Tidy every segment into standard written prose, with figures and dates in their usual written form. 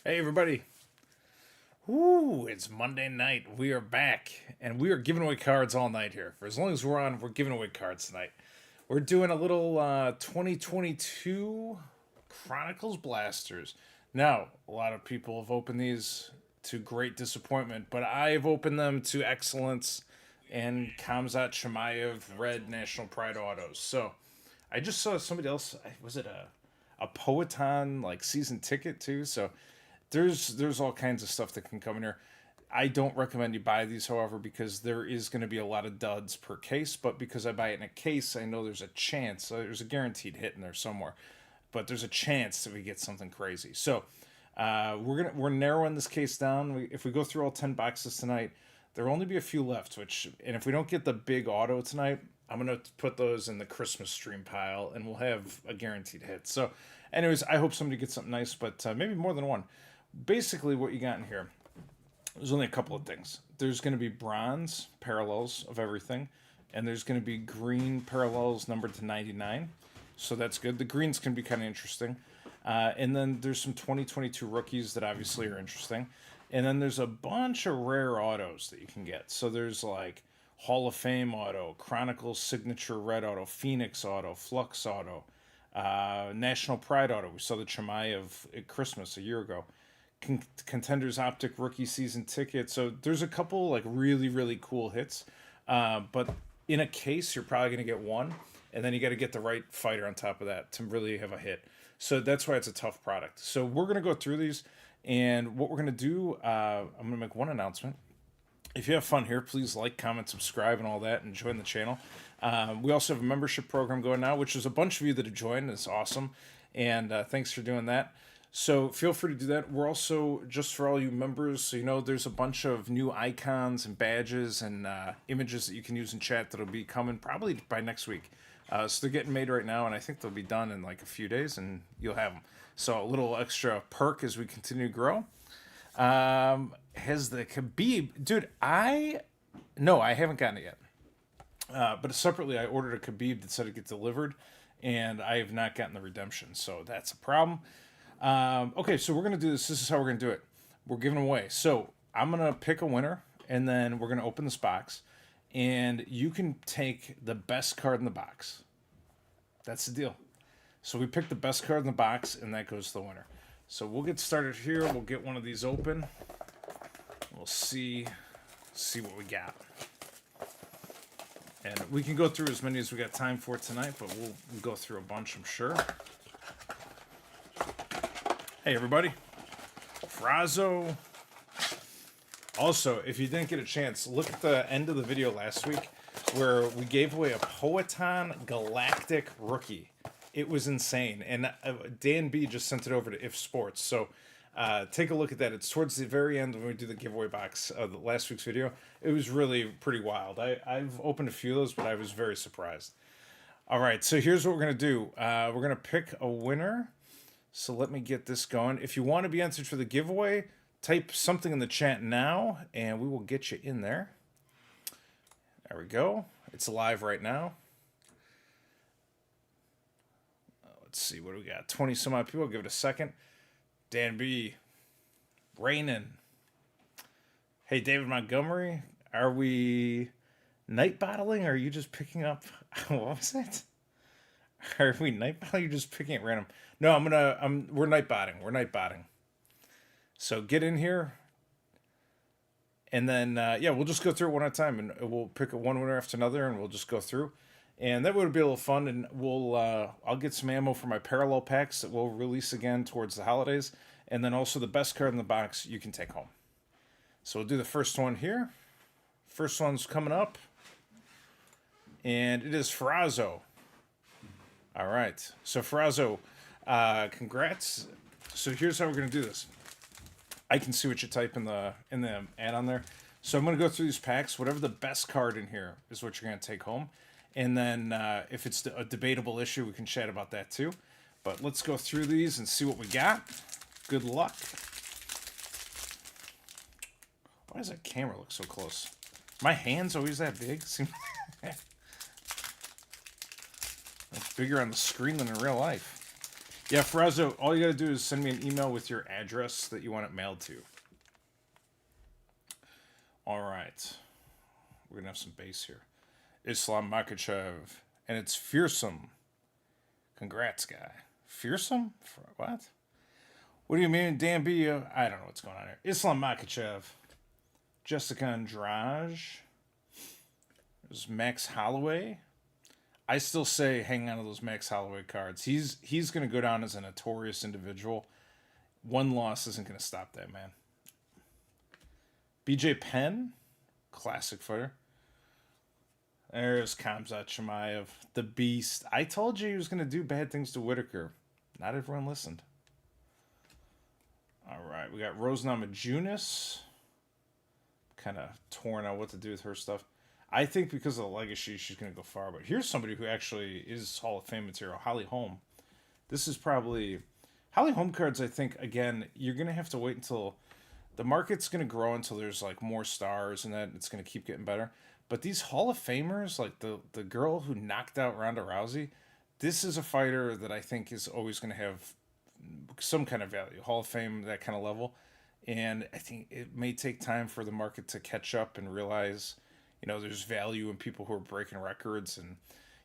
Hey everybody. Ooh, it's Monday night. We are back and we are giving away cards all night here. For as long as we're on, we're giving away cards tonight. We're doing a little 2022 Chronicles Blasters. Now, a lot of people have opened these to great disappointment, but I've opened them to excellence and Kamzat Chimaev Red National Pride Autos. So, I just saw somebody else, was it a Poeton like season ticket too? So, there's all kinds of stuff that can come in here. I don't recommend you buy these, however, because there is going to be a lot of duds per case. But because I buy it in a case, I know there's a chance. There's a guaranteed hit in there somewhere, but there's a chance that we get something crazy. So we're narrowing this case down. If we go through all 10 boxes tonight, there'll only be a few left. And if we don't get the big auto tonight, I'm gonna put those in the Christmas stream pile, and we'll have a guaranteed hit. So, anyways, I hope somebody gets something nice, but maybe more than one. Basically, what you got in here, there's only a couple of things. There's going to be bronze parallels of everything, and there's going to be green parallels numbered to 99. So that's good. The greens can be kind of interesting. And then there's some 2022 rookies that obviously are interesting. And then there's a bunch of rare autos that you can get. So there's like Hall of Fame auto, Chronicles Signature Red auto, Phoenix auto, Flux auto, National Pride auto. We saw the Chimaev at Christmas a year ago. Contenders Optic rookie season ticket. So there's a couple like really cool hits, but in a case you're probably going to get one, and then you got to get the right fighter on top of that to really have a hit. So that's why it's a tough product. So we're going to go through these, and what we're going to do, I'm going to make one announcement. If you have fun here, please like, comment, subscribe, and all that, and join the channel. We also have a membership program going now, which is a bunch of you that have joined. It's awesome, and thanks for doing that. So feel free to do that. We're also, just for all you members, so you know, there's a bunch of new icons and badges and images that you can use in chat that'll be coming probably by next week. So they're getting made right now, and I think they'll be done in like a few days, and you'll have them. So a little extra perk as we continue to grow. Has the Khabib... Dude, No, I haven't gotten it yet. But separately, I ordered a Khabib that said it'd get delivered, and I have not gotten the redemption, so that's a problem. Okay, so we're going to do this. This is how we're going to do it. We're giving away. So I'm going to pick a winner, and then we're going to open this box, and you can take the best card in the box. That's the deal. So we pick the best card in the box, and that goes to the winner. So we'll get started here. We'll get one of these open. We'll see what we got. And we can go through as many as we got time for tonight, but we'll go through a bunch, I'm sure. Hey everybody, Frazo. Also, if you didn't get a chance, look at the end of the video last week where we gave away a Poeton Galactic rookie. It was insane, and Dan B just sent it over to If Sports. So take a look at that. It's towards the very end when we do the giveaway box of the last week's video. It was really pretty wild. I've opened a few of those, but I was very surprised. All right, so here's what we're gonna do. We're gonna pick a winner. So let me get this going. If you want to be entered for the giveaway, type something in the chat now, and we will get you in there. There we go. It's live right now. Let's see, what do we got? 20 some odd people. Give it a second. Dan B. Raining. Hey, David Montgomery. Are we night bottling, or are you just picking up... What was that? Are we night bottling? You're just picking at random. No, we're night botting. We're night botting. So get in here. And then, yeah, we'll just go through it one at a time. And we'll pick one winner after another, and we'll just go through. And that would be a little fun. And I'll get some ammo for my parallel packs that we'll release again towards the holidays. And then also the best card in the box you can take home. So we'll do the first one here. First one's coming up. And it is Frazo. All right. So Frazo... congrats. So here's how we're going to do this. I can see what you type in the add-on there. So I'm going to go through these packs. Whatever the best card in here is what you're going to take home. And then if it's a debatable issue, we can chat about that too. But let's go through these and see what we got. Good luck. Why does that camera look so close? My hand's always that big? It's bigger on the screen than in real life. Yeah, Ferrazzo, all you got to do is send me an email with your address that you want it mailed to. All right. We're going to have some base here. Islam Makhachev. And it's fearsome. Congrats, guy. Fearsome? What? What do you mean, Dan B? I don't know what's going on here. Islam Makhachev. Jessica Andrade. There's Max Holloway. I still say hang on to those Max Holloway cards. He's going to go down as a notorious individual. One loss isn't going to stop that man. BJ Penn. Classic fighter. There's Khamzat Chimaev, the beast. I told you he was going to do bad things to Whitaker. Not everyone listened. All right, we got Rose Namajunas. Kind of torn out what to do with her stuff. I think because of the legacy, she's going to go far. But here's somebody who actually is Hall of Fame material, Holly Holm. This is probably... Holly Holm cards, I think, again, you're going to have to wait until... The market's going to grow until there's like more stars and that it's going to keep getting better. But these Hall of Famers, like the girl who knocked out Ronda Rousey, this is a fighter that I think is always going to have some kind of value. Hall of Fame, that kind of level. And I think it may take time for the market to catch up and realize, you know, there's value in people who are breaking records and,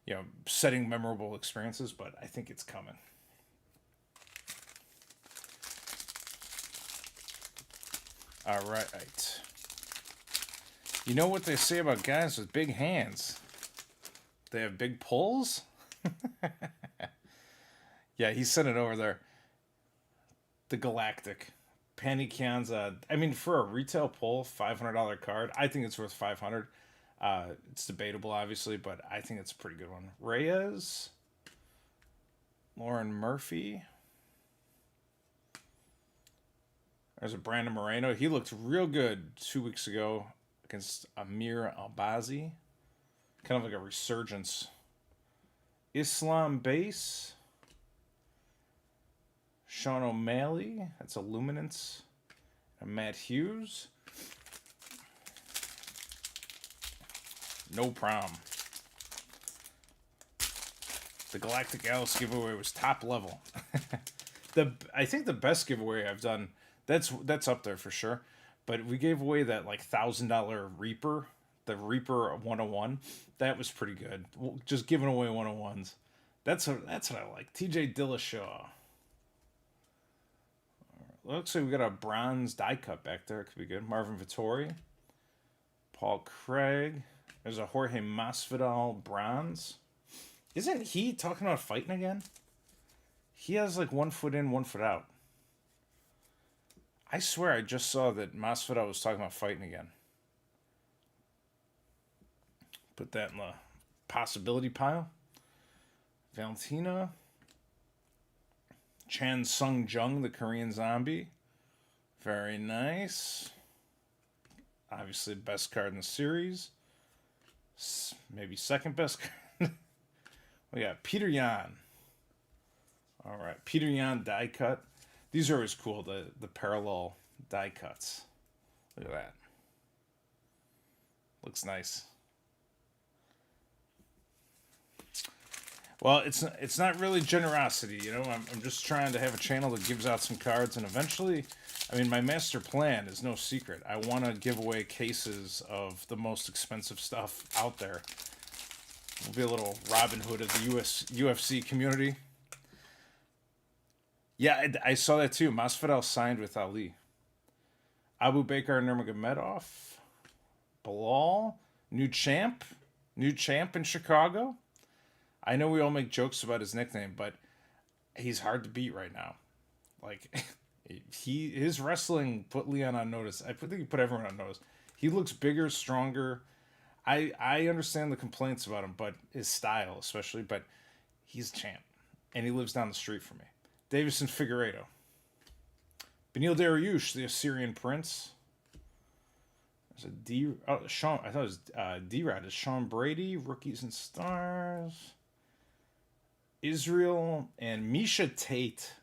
you know, setting memorable experiences. But I think it's coming. All right. You know what they say about guys with big hands? They have big pulls? Yeah, he sent it over there. The Galactic. Panini Kianza. I mean, for a retail pull, $500 card, I think it's worth $500. It's debatable, obviously, but I think it's a pretty good one. Reyes. Lauren Murphy. There's a Brandon Moreno. He looked real good 2 weeks ago against Amir Albazi. Kind of like a resurgence. Islam Base. Sean O'Malley. That's a Luminance. And Matt Hughes. No problem. The Galactic Alice giveaway was top level. I think the best giveaway I've done... That's up there for sure. But we gave away that like $1,000 Reaper, the Reaper 101. That was pretty good. Just giving away 101s. That's what I like. TJ Dillashaw. Looks like we got a bronze die cut back there. It could be good. Marvin Vittori. Paul Craig. There's a Jorge Masvidal bronze. Isn't he talking about fighting again? He has like 1 foot in, 1 foot out. I swear I just saw that Masvidal was talking about fighting again. Put that in the possibility pile. Valentina. Chan Sung Jung, the Korean zombie. Very nice. Obviously, best card in the series. Maybe second best card. We got Peter Yan. All right, Peter Yan die cut. These are always cool, the parallel die cuts. Look at that. Looks nice. Well, it's not really generosity, you know. I'm just trying to have a channel that gives out some cards, and eventually, I mean, my master plan is no secret. I want to give away cases of the most expensive stuff out there. We'll be a little Robin Hood of the UFC community. Yeah, I saw that too. Masvidal signed with Ali. Abu Bakr Nurmagomedov. Bilal. New champ in Chicago. I know we all make jokes about his nickname, but he's hard to beat right now. Like, his wrestling put Leon on notice. I think he put everyone on notice. He looks bigger, stronger. I understand the complaints about him, but his style especially, but he's champ. And he lives down the street from me. Davison Figueiredo. Benil Dariush, the Assyrian Prince. There's a Sean. I thought it was D-Rod. Is Sean Brady, Rookies and Stars. Israel and Misha Tate.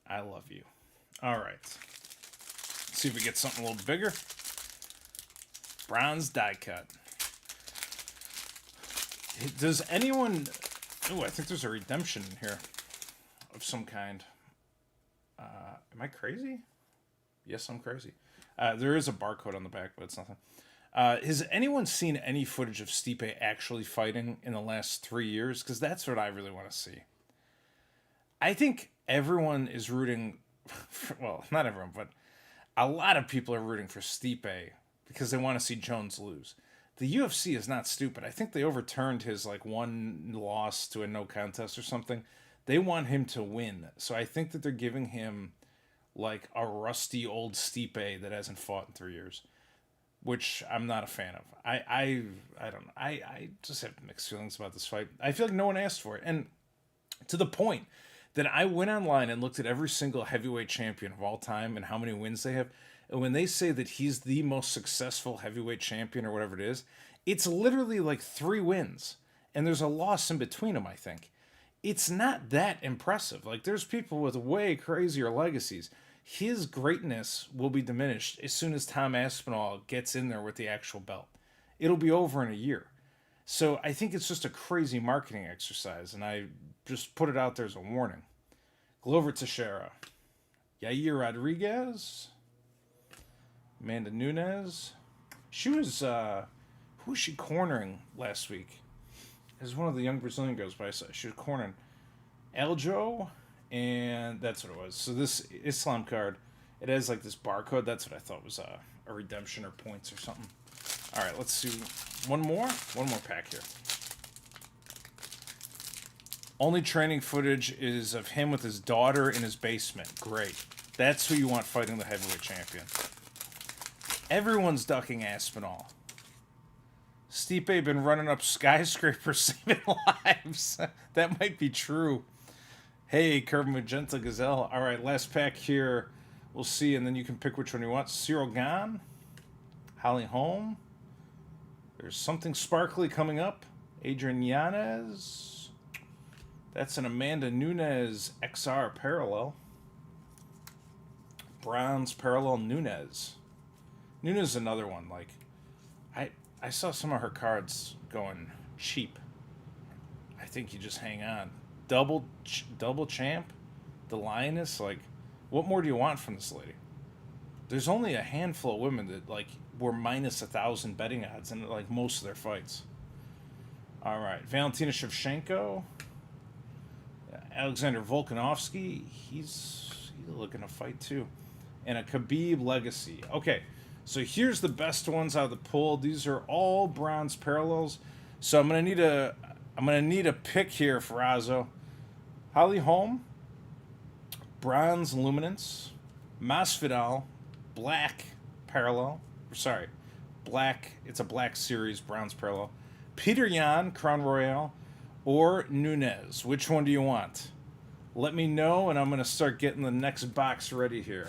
I love you. All right. Let's see if we get something a little bigger. Bronze die cut. Does anyone... Oh, I think there's a redemption in here. A of some kind. Am I crazy? Yes, I'm crazy. There is a barcode on the back, but it's nothing. Has anyone seen any footage of Stipe actually fighting in the last 3 years? Because that's what I really want to see. I think everyone is rooting, well, not everyone, but a lot of people are rooting for Stipe because they want to see Jones lose. The UFC is not stupid. I think they overturned his like one loss to a no contest or something. They want him to win. So I think that they're giving him like a rusty old Stipe that hasn't fought in 3 years, which I'm not a fan of. I don't know. I just have mixed feelings about this fight. I feel like no one asked for it. And to the point that I went online and looked at every single heavyweight champion of all time and how many wins they have. And when they say that he's the most successful heavyweight champion or whatever it is, it's literally like 3 wins. And there's a loss in between them, I think. It's not that impressive. Like, there's people with way crazier legacies. His greatness will be diminished as soon as Tom Aspinall gets in there with the actual belt. It'll be over in a year. So I think it's just a crazy marketing exercise, and I just put it out there as a warning. Glover Teixeira, Yair Rodriguez, Amanda Nunes. She was, who was she cornering last week? It was one of the young Brazilian girls, but she was cornering Aljo, and that's what it was. So this Islam card, it has like this barcode. That's what I thought was a redemption or points or something. All right, let's do one more pack here. Only training footage is of him with his daughter in his basement. Great. That's who you want fighting the heavyweight champion. Everyone's ducking Aspinall. Stipe been running up skyscrapers saving lives. That might be true. Hey, Curve Magenta Gazelle. All right, last pack here. We'll see, and then you can pick which one you want. Cyril Gane. Holly Holm. There's something sparkly coming up. Adrian Yanez. That's an Amanda Nunes XR parallel. Bronze parallel Nunes. Nunes is another one. Like, I saw some of her cards going cheap. I think you just hang on. Double champ, the Lioness. Like, what more do you want from this lady? There's only a handful of women that like were minus 1,000 betting odds in like most of their fights. All right, Valentina Shevchenko, Alexander Volkanovski. He's looking to fight too, and a Khabib legacy. Okay. So here's the best ones out of the pool. These are all bronze parallels. So I'm gonna need a pick here, Ferrazzo. Holly Holm, bronze luminance. Masvidal, black parallel. Sorry, black. It's a black series, bronze parallel. Peter Yan, Crown Royale, or Nunes. Which one do you want? Let me know, and I'm gonna start getting the next box ready here.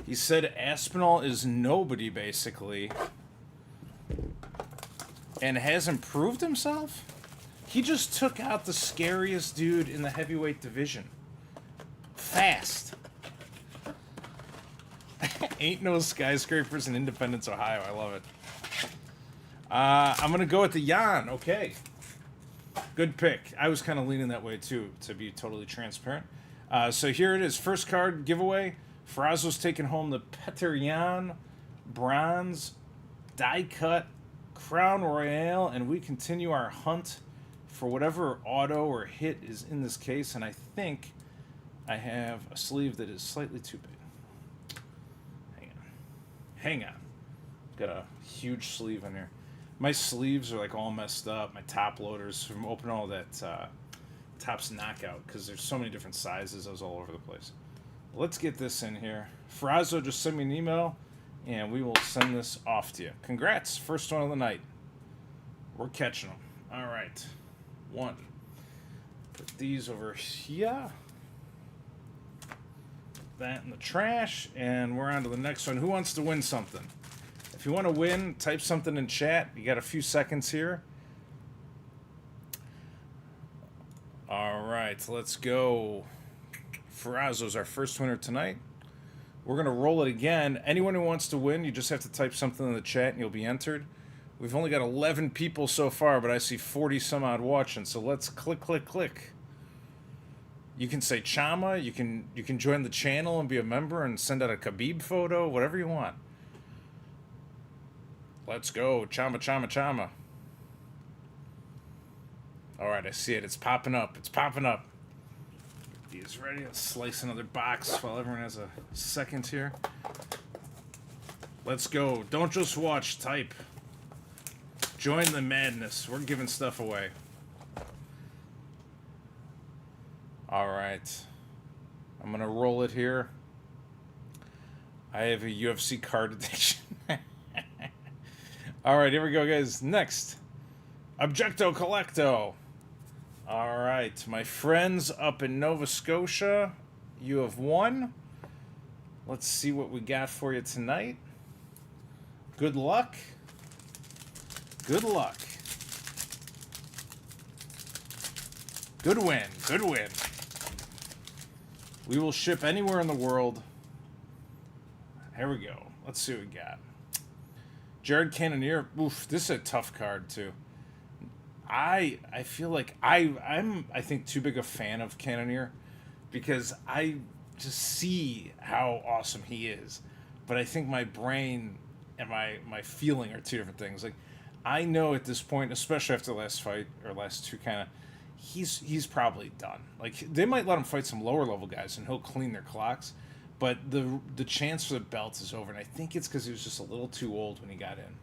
He said Aspinall is nobody, basically, and hasn't proved himself? He just took out the scariest dude in the heavyweight division. Fast. Ain't no skyscrapers in Independence, Ohio. I love it. I'm going to go with the Yan. Okay. Good pick. I was kind of leaning that way, too, to be totally transparent. So here it is. First card giveaway. Ferrazzo's taking home the Petr Yan bronze die cut Crown Royale, and we continue our hunt for whatever auto or hit is in this case, and I think I have a sleeve that is slightly too big. Hang on. Got a huge sleeve in here. My sleeves are like all messed up. My top loaders from opening all that Topps Knockout, because there's so many different sizes. I was all over the place. Let's get this in here. Ferrazzo, just send me an email, and we will send this off to you. Congrats. First one of the night. We're catching them. All right. One. Put these over here. That in the trash, and we're on to the next one. Who wants to win something? If you want to win, type something in chat. You got a few seconds here. All right. Let's go. Ferrazzo's our first winner tonight. We're going to roll it again. Anyone who wants to win, you just have to type something in the chat and you'll be entered. We've only got 11 people so far, but I see 40 some odd watching. So let's click, click, click. You can say Chama. You can join the channel and be a member and send out a Khabib photo, whatever you want. Let's go, Chama, Chama, Chama. All right, I see it. It's popping up. It's popping up. These ready. Let's slice another box while everyone has a second here. Let's go. Don't just watch. Type. Join the madness. We're giving stuff away. All right. I'm going to roll it here. I have a UFC card addiction. All right, here we go, guys. Next. Objecto Collecto. All right. My friends up in Nova Scotia, you have won. Let's see what we got for you tonight. Good luck. Good luck. Good win. Good win. We will ship anywhere in the world. Here we go. Let's see what we got. Jared Cannonier. Oof, this is a tough card too. I feel like I'm too big a fan of Cannonier because I just see how awesome he is. But I think my brain and my feeling are two different things. Like, I know at this point, especially after the last fight or last two, kind of, he's probably done. Like, they might let him fight some lower level guys and he'll clean their clocks, but the chance for the belt is over. And I think it's because he was just a little too old when he got in.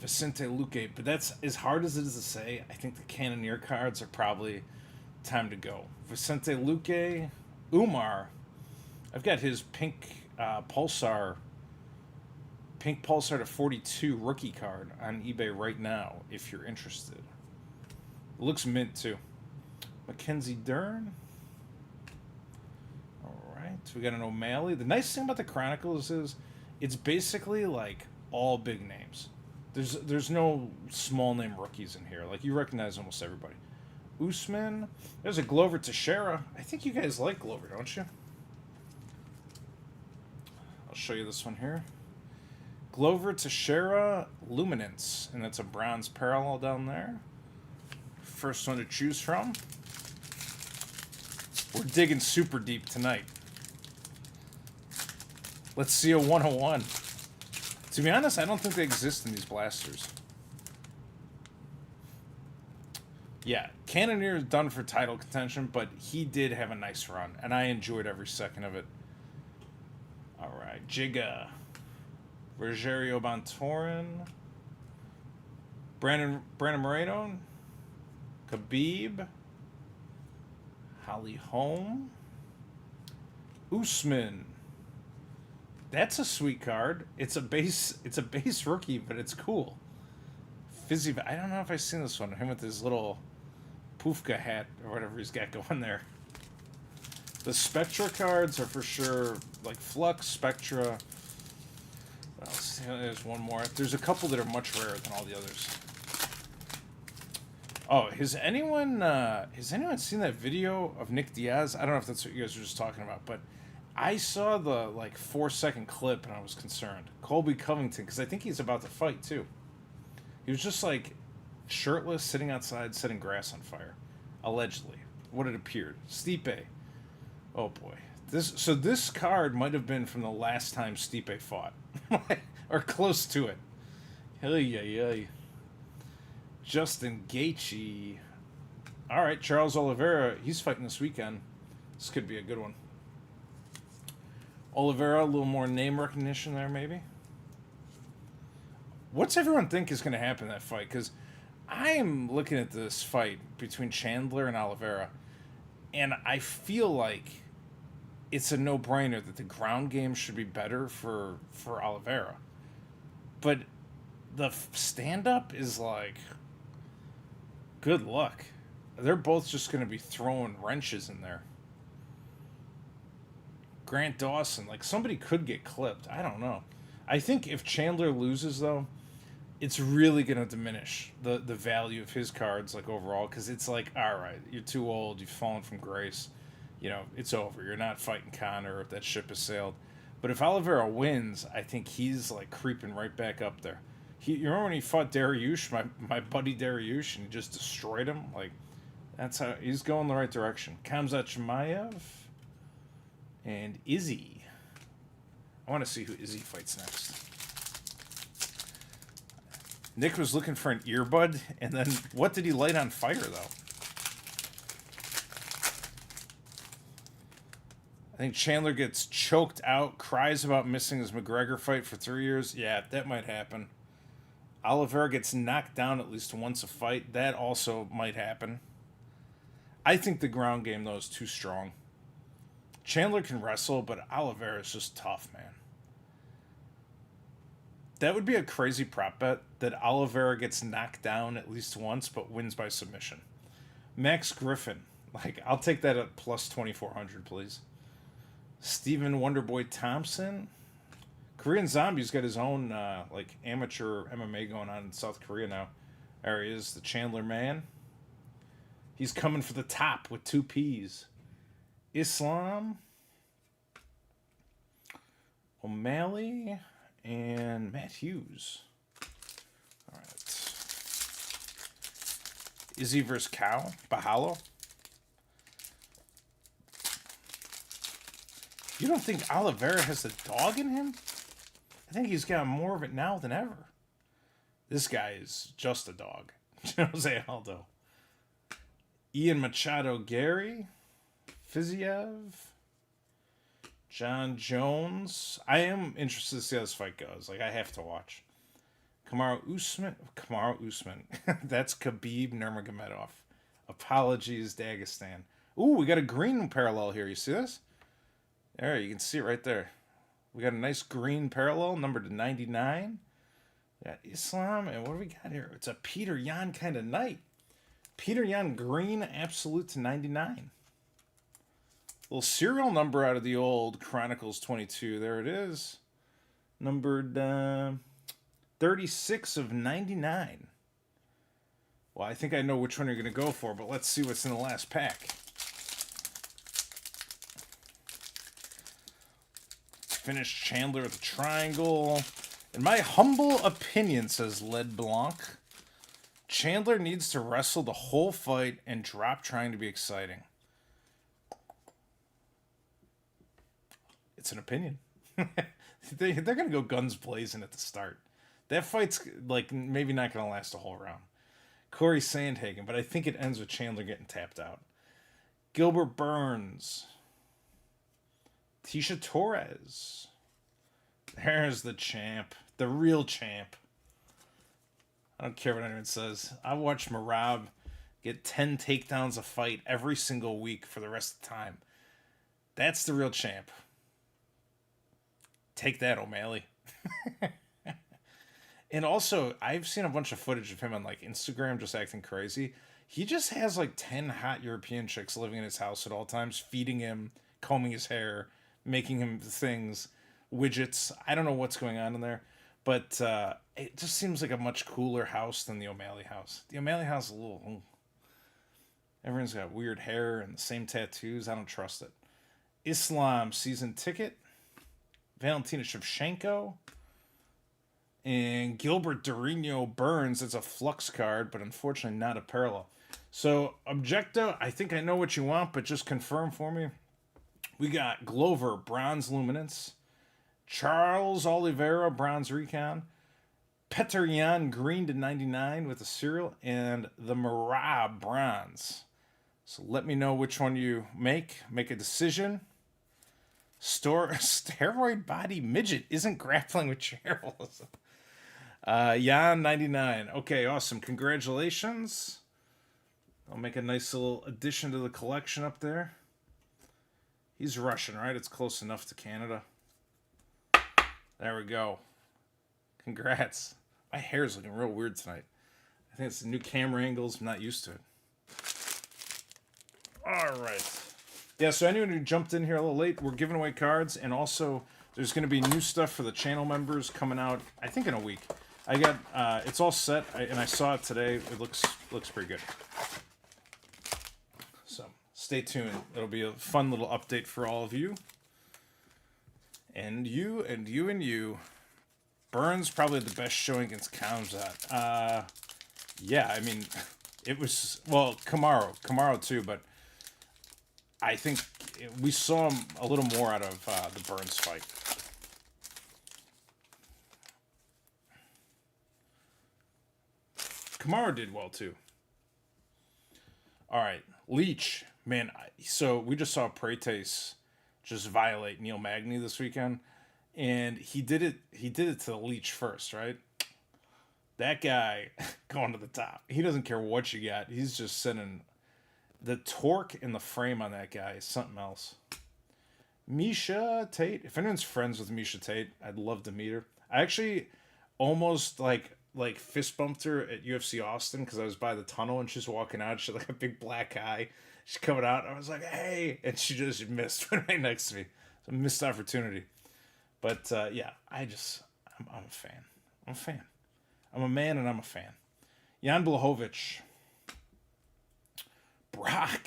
Vicente Luque, but that's as hard as it is to say. I think the Cannonier cards are probably time to go. Vicente Luque, Umar. I've got his pink Pulsar to 42 rookie card on eBay right now if you're interested. It looks mint too. Mackenzie Dern. All right, we got an O'Malley. The nice thing about the Chronicles is it's basically like all big names. There's no small name rookies in here. Like, you recognize almost everybody. Usman. There's a Glover Teixeira. I think you guys like Glover, don't you? I'll show you this one here. Glover Teixeira Luminance. And that's a bronze parallel down there. First one to choose from. We're digging super deep tonight. Let's see a 101. To be honest, I don't think they exist in these blasters. Yeah, Cannonier is done for title contention, but he did have a nice run, and I enjoyed every second of it. All right, Giga. Rogerio Bontorin. Brandon Moreno. Khabib. Holly Holm. Usman. That's a sweet card. It's a base rookie, but it's cool. Fizzy, I don't know if I've seen this one. Him with his little Pufka hat or whatever he's got going there. The Spectra cards are for sure, like Flux, Spectra. What else? There's one more. There's a couple that are much rarer than all the others. Oh, has anyone seen that video of Nick Diaz? I don't know if that's what you guys were just talking about, but I saw the 4-second clip and I was concerned. Colby Covington, because I think he's about to fight too. He was just shirtless, sitting outside, setting grass on fire, allegedly. What it appeared. Stipe. Oh boy, this card might have been from the last time Stipe fought, or close to it. Hey. Justin Gaethje. All right, Charles Oliveira. He's fighting this weekend. This could be a good one. Oliveira, a little more name recognition there, maybe. What's everyone think is going to happen in that fight? Because I'm looking at this fight between Chandler and Oliveira, and I feel like it's a no-brainer that the ground game should be better for Oliveira. But the stand-up is good luck. They're both just going to be throwing wrenches in there. Grant Dawson, somebody could get clipped. I don't know. I think if Chandler loses, though, it's really going to diminish the value of his cards, overall, because it's all right, you're too old, you've fallen from grace, it's over. You're not fighting Conor if that ship has sailed. But if Oliveira wins, I think he's, creeping right back up there. You remember when he fought Dariush, my buddy Dariush, and he just destroyed him? Like, that's how he's going the right direction. Khamzat Chimaev and Izzy. I want to see who Izzy fights next. Nick was looking for an earbud, and then what did he light on fire, though? I think Chandler gets choked out, cries about missing his McGregor fight for 3 years. Yeah, that might happen. Oliveira gets knocked down at least once a fight. That also might happen. I think the ground game, though, is too strong. Chandler can wrestle, but Oliveira is just tough, man. That would be a crazy prop bet, that Oliveira gets knocked down at least once, but wins by submission. Max Griffin. Like, I'll take that at plus 2,400, please. Stephen Wonderboy Thompson. Korean Zombie's got his own, amateur MMA going on in South Korea now. There he is, the Chandler man. He's coming for the top with 2 P's. Islam. O'Malley. And Matt Hughes. All right. Izzy versus Cow. Bahalo. You don't think Oliveira has the dog in him? I think he's got more of it now than ever. This guy is just a dog. Jose Aldo. Ian Machado Gary. Fiziev. John Jones. I am interested to see how this fight goes. Like, I have to watch. Kamaru Usman. That's Khabib Nurmagomedov. Apologies, Dagestan. Ooh, we got a green parallel here. You see this? There, you can see it right there. We got a nice green parallel, numbered to 99. We got Islam, and what do we got here? It's a Peter Yan kind of night. Peter Yan green, absolute to 99. Little serial number out of the old Chronicles 22. There it is. Numbered 36 of 99. Well, I think I know which one you're going to go for, but let's see what's in the last pack. Finish Chandler with a triangle. In my humble opinion, says Led Blanc, Chandler needs to wrestle the whole fight and drop trying to be exciting. It's an opinion. They're going to go guns blazing at the start. That fight's like maybe not going to last a whole round. Corey Sandhagen, but I think it ends with Chandler getting tapped out. Gilbert Burns. Tisha Torres. There's the champ. The real champ. I don't care what anyone says. I watched Marab get 10 takedowns a fight every single week for the rest of the time. That's the real champ. Take that, O'Malley. And also, I've seen a bunch of footage of him on like Instagram just acting crazy. He just has like 10 hot European chicks living in his house at all times, feeding him, combing his hair, making him things, widgets. I don't know what's going on in there, but it just seems like a much cooler house than the O'Malley house. The O'Malley house is a little... Everyone's got weird hair and the same tattoos. I don't trust it. Islam season ticket. Valentina Shevchenko. And Gilbert Durino Burns. It's a flux card, but unfortunately not a parallel. So, Objecto, I think I know what you want, but just confirm for me. We got Glover, Bronze Luminance. Charles Oliveira, Bronze Recon. Petr Yan, green to 99 with a serial. And the Marab, Bronze. So let me know which one you make. Make a decision. Steroid Body Midget isn't grappling with Charles. Yan 99. Okay, awesome. Congratulations. I'll make a nice little addition to the collection up there. He's Russian, right? It's close enough to Canada. There we go. Congrats. My hair's looking real weird tonight. I think it's the new camera angles. I'm not used to it. All right. Yeah, so anyone who jumped in here a little late, we're giving away cards, and also there's going to be new stuff for the channel members coming out, I think, in a week. I got, it's all set, and I saw it today. It looks pretty good. So stay tuned. It'll be a fun little update for all of you. And you, and you, and you. Burns probably the best showing against Kamzat. Yeah, I mean, it was, well, Kamaru too, but I think we saw him a little more out of the Burns fight. Kamaru did well too. All right, Leach, man. So we just saw Prates just violate Neil Magny this weekend, and he did it. He did it to the Leach first, right? That guy going to the top. He doesn't care what you got. He's just sending the torque in the frame on that guy is something else. Misha Tate. If anyone's friends with Misha Tate, I'd love to meet her. I actually almost like fist bumped her at UFC Austin because I was by the tunnel and she's walking out. She had like a big black eye. She's coming out. I was like, hey, and she just missed right next to me. It's a missed opportunity. But yeah, I'm a fan. I'm a fan. I'm a man and I'm a fan. Jan Blachowicz. Brock.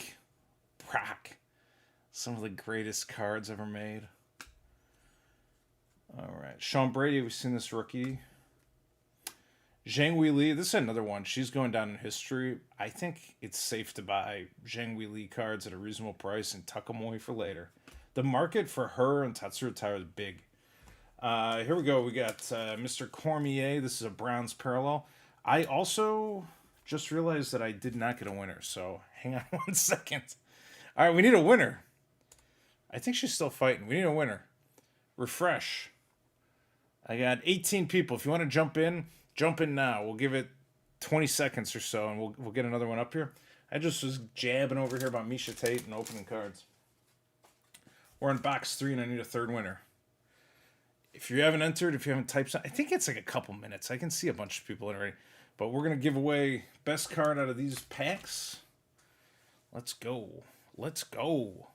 Some of the greatest cards ever made. All right. Sean Brady, we've seen this rookie. Zhang Weili, this is another one. She's going down in history. I think it's safe to buy Zhang Weili cards at a reasonable price and tuck them away for later. The market for her and Tatsuro Taira is big. Here we go. We got Mr. Cormier. This is a bronze parallel. I also just realized that I did not get a winner, so hang on 1 second. All right, we need a winner. I think she's still fighting. We need a winner. Refresh. I got 18 people. If you want to jump in now. We'll give it 20 seconds or so, and we'll get another one up here. I just was jabbing over here about Misha Tate and opening cards. We're in box 3, and I need a third winner. If you haven't entered, if you haven't typed, I think it's like a couple minutes. I can see a bunch of people in already. But we're going to give away best card out of these packs. Let's go. Let's go.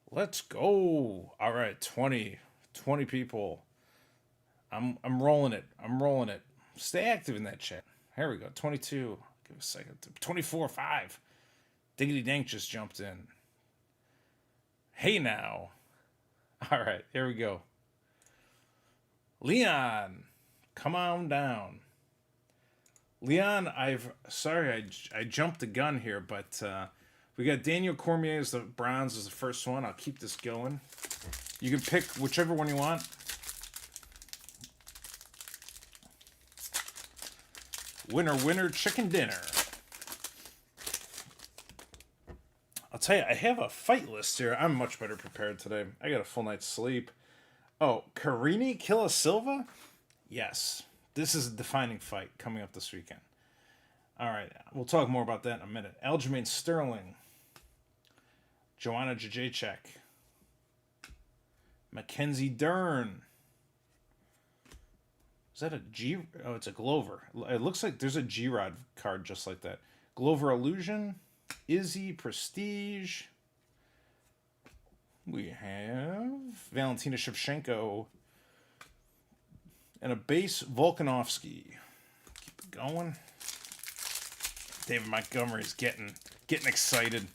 Let's go. All right, 20 people. I'm rolling it. I'm rolling it. Stay active in that chat. Here we go. 22. Give a second. 24, 5. Diggity Dank just jumped in. Hey now. All right, here we go. Leon, come on down. Leon, I jumped the gun here, but we got Daniel Cormier as the bronze as the first one. I'll keep this going. You can pick whichever one you want. Winner, winner, chicken dinner. I'll tell you, I have a fight list here. I'm much better prepared today. I got a full night's sleep. Oh, Carini Silva? Yes. This is a defining fight coming up this weekend. All right. We'll talk more about that in a minute. Aljamain Sterling. Joanna Jacek. Mackenzie Dern. Is that a G? Oh, it's a Glover. It looks like there's a G-Rod card just like that. Glover Illusion. Izzy Prestige. We have Valentina Shevchenko. And a base Volkanovski. Keep it going. David Montgomery's getting excited.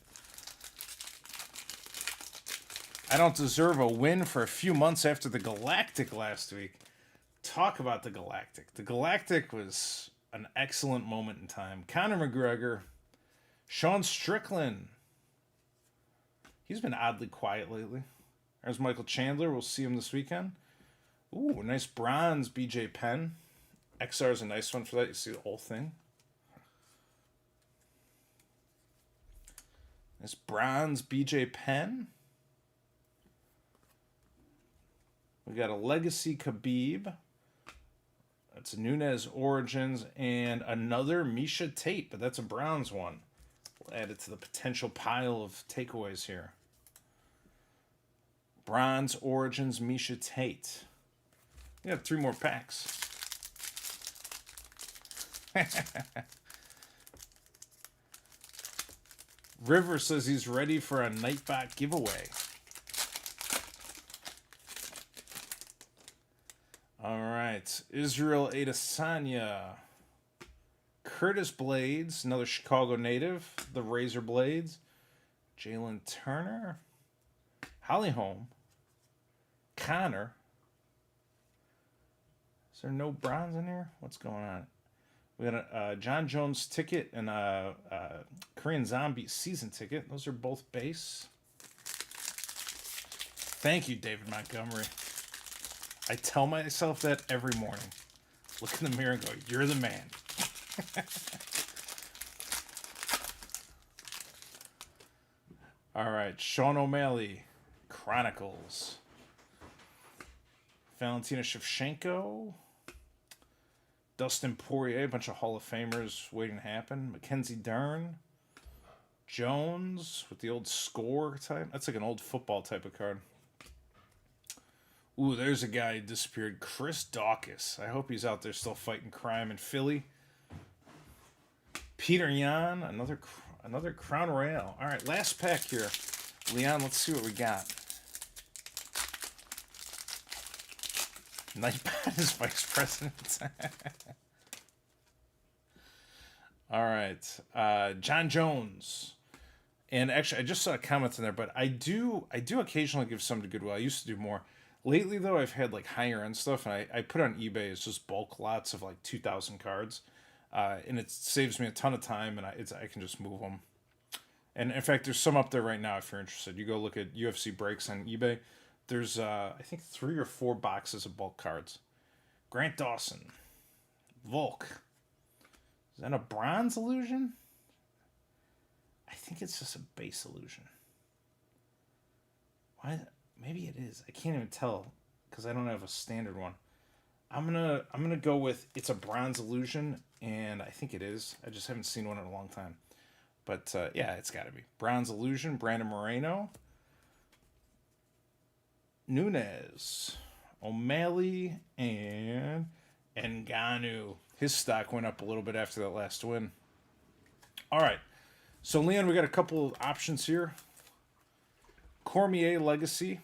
I don't deserve a win for a few months after the Galactic last week. Talk about the Galactic. The Galactic was an excellent moment in time. Conor McGregor. Sean Strickland. He's been oddly quiet lately. There's Michael Chandler. We'll see him this weekend. Ooh, nice bronze BJ Penn. XR is a nice one for that. You see the whole thing. Nice bronze BJ Penn. We got a Legacy Khabib. That's Nunez Origins. And another Misha Tate, but that's a bronze one. We'll add it to the potential pile of takeaways here. Bronze Origins Misha Tate. We have 3 more packs. River says he's ready for a Nightbot giveaway. All right. Israel Adesanya. Curtis Blades, another Chicago native. The Razor Blades. Jalen Turner. Holly Holm. Connor. Is there no bronze in here? What's going on? We got a John Jones ticket and a Korean Zombie season ticket. Those are both base. Thank you, David Montgomery. I tell myself that every morning. Look in the mirror and go, you're the man. All right, Sean O'Malley, Chronicles. Valentina Shevchenko. Dustin Poirier, a bunch of Hall of Famers waiting to happen. Mackenzie Dern. Jones with the old score type. That's like an old football type of card. Ooh, there's a guy who disappeared. Chris Dawkins. I hope he's out there still fighting crime in Philly. Peter Yan, another Crown Royale. All right, last pack here. Leon, let's see what we got. Nightbot is vice president. All right, John Jones. And actually, I just saw a comment in there, but I do occasionally give some to Goodwill. I used to do more. Lately, though, I've had like higher end stuff, and I put on eBay. It's just bulk lots of like 2,000 cards, and it saves me a ton of time, and I can just move them. And in fact, there's some up there right now if you're interested. You go look at UFC breaks on eBay. There's I think 3 or 4 boxes of bulk cards. Grant Dawson, Volk. Is that a bronze illusion? I think it's just a base illusion. Why? Maybe it is. I can't even tell because I don't have a standard one. I'm gonna go with it's a bronze illusion, and I think it is. I just haven't seen one in a long time. But yeah, it's got to be bronze illusion. Brandon Moreno, Nunes, O'Malley, and Ngannou. His stock went up a little bit after that last win. All right, so Leon, we got a couple of options here. Cormier Legacy.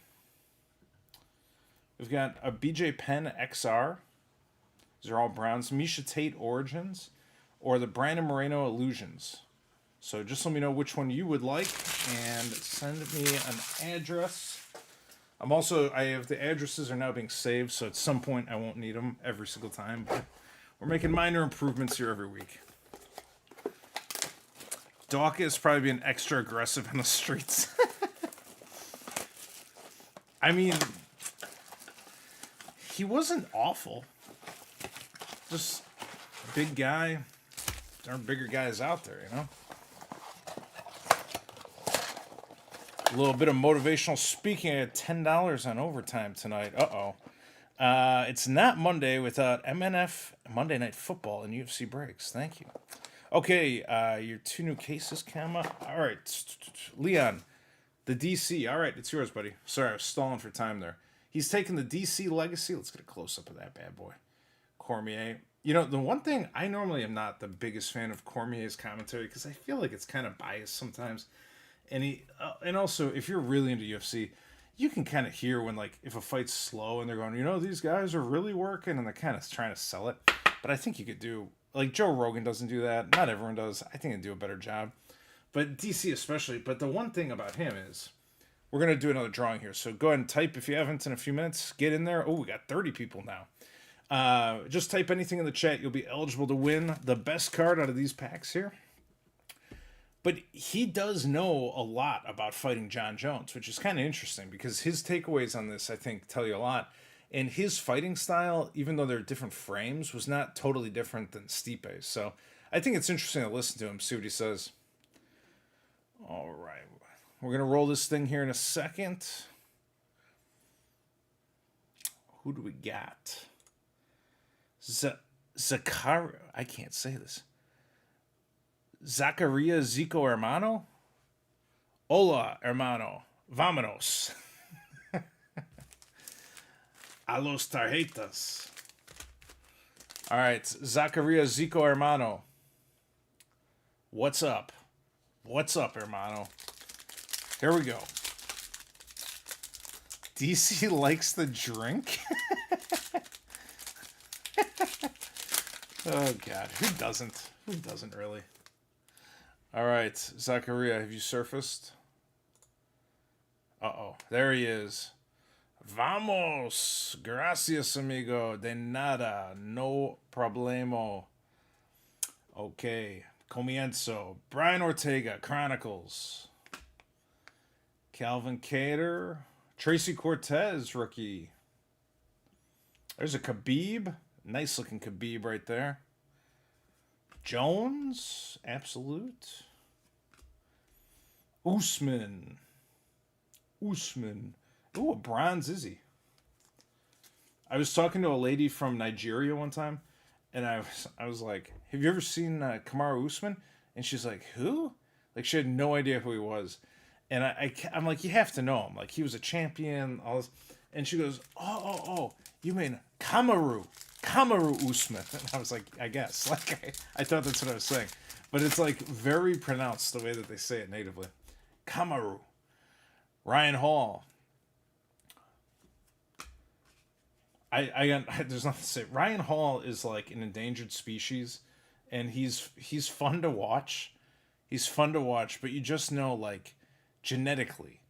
We've got a BJ Penn XR. These are all browns. Misha Tate Origins. Or the Brandon Moreno Illusions. So just let me know which one you would like. And send me an address. I have the addresses are now being saved. So at some point I won't need them every single time. But we're making minor improvements here every week. Dawkins is probably being extra aggressive in the streets. I mean, he wasn't awful. Just a big guy. There aren't bigger guys out there, you know? A little bit of motivational speaking at $10 on overtime tonight. Uh-oh. It's not Monday without MNF, Monday Night Football, and UFC breaks. Thank you. Okay, your 2 new cases, Kama. All right, Leon, the DC. All right, it's yours, buddy. Sorry, I was stalling for time there. He's taking the DC Legacy. Let's get a close-up of that bad boy. Cormier. You know, the one thing, I normally am not the biggest fan of Cormier's commentary because I feel like it's kind of biased sometimes. And also, if you're really into UFC, you can kind of hear when, like, if a fight's slow and they're going, you know, these guys are really working, and they're kind of trying to sell it. But I think you could do, like, Joe Rogan doesn't do that. Not everyone does. I think they do a better job. But DC especially. But the one thing about him is, we're going to do another drawing here. So go ahead and type if you haven't in a few minutes. Get in there. Oh, we got 30 people now. Just type anything in the chat. You'll be eligible to win the best card out of these packs here. But he does know a lot about fighting John Jones, which is kind of interesting because his takeaways on this, I think, tell you a lot. And his fighting style, even though they're different frames, was not totally different than Stipe's. So I think it's interesting to listen to him, see what he says. All right. We're going to roll this thing here in a second. Who do we got? Zakaria. I can't say this. Zacaria Zico Hermano? Hola, hermano. Vámonos. A los tarjetas. All right, Zacaria Zico Hermano. What's up? What's up, hermano? Here we go. DC likes the drink? Oh, God. Who doesn't? Who doesn't, really? All right, Zacharia, have you surfaced? Uh-oh. There he is. Vamos. Gracias, amigo. De nada. No problemo. Okay. Comienzo. Brian Ortega, Chronicles. Calvin Cater. Tracy Cortez, rookie. There's a Khabib. Nice looking Khabib right there. Jones, absolute. Usman. Ooh, a bronze Izzy. I was talking to a lady from Nigeria one time, and I was like, "Have you ever seen Kamaru Usman?" And she's like, "Who?" Like she had no idea who he was, and I'm like, "You have to know him. Like he was a champion." All this, and she goes, "Oh, you mean Kamaru Usman?" And I was like, "I guess." Like I thought that's what I was saying, but it's like very pronounced the way that they say it natively. Kamaru. Ryan Hall. There's nothing to say. Ryan Hall is like an endangered species, and he's fun to watch. He's fun to watch, but you just know like genetically,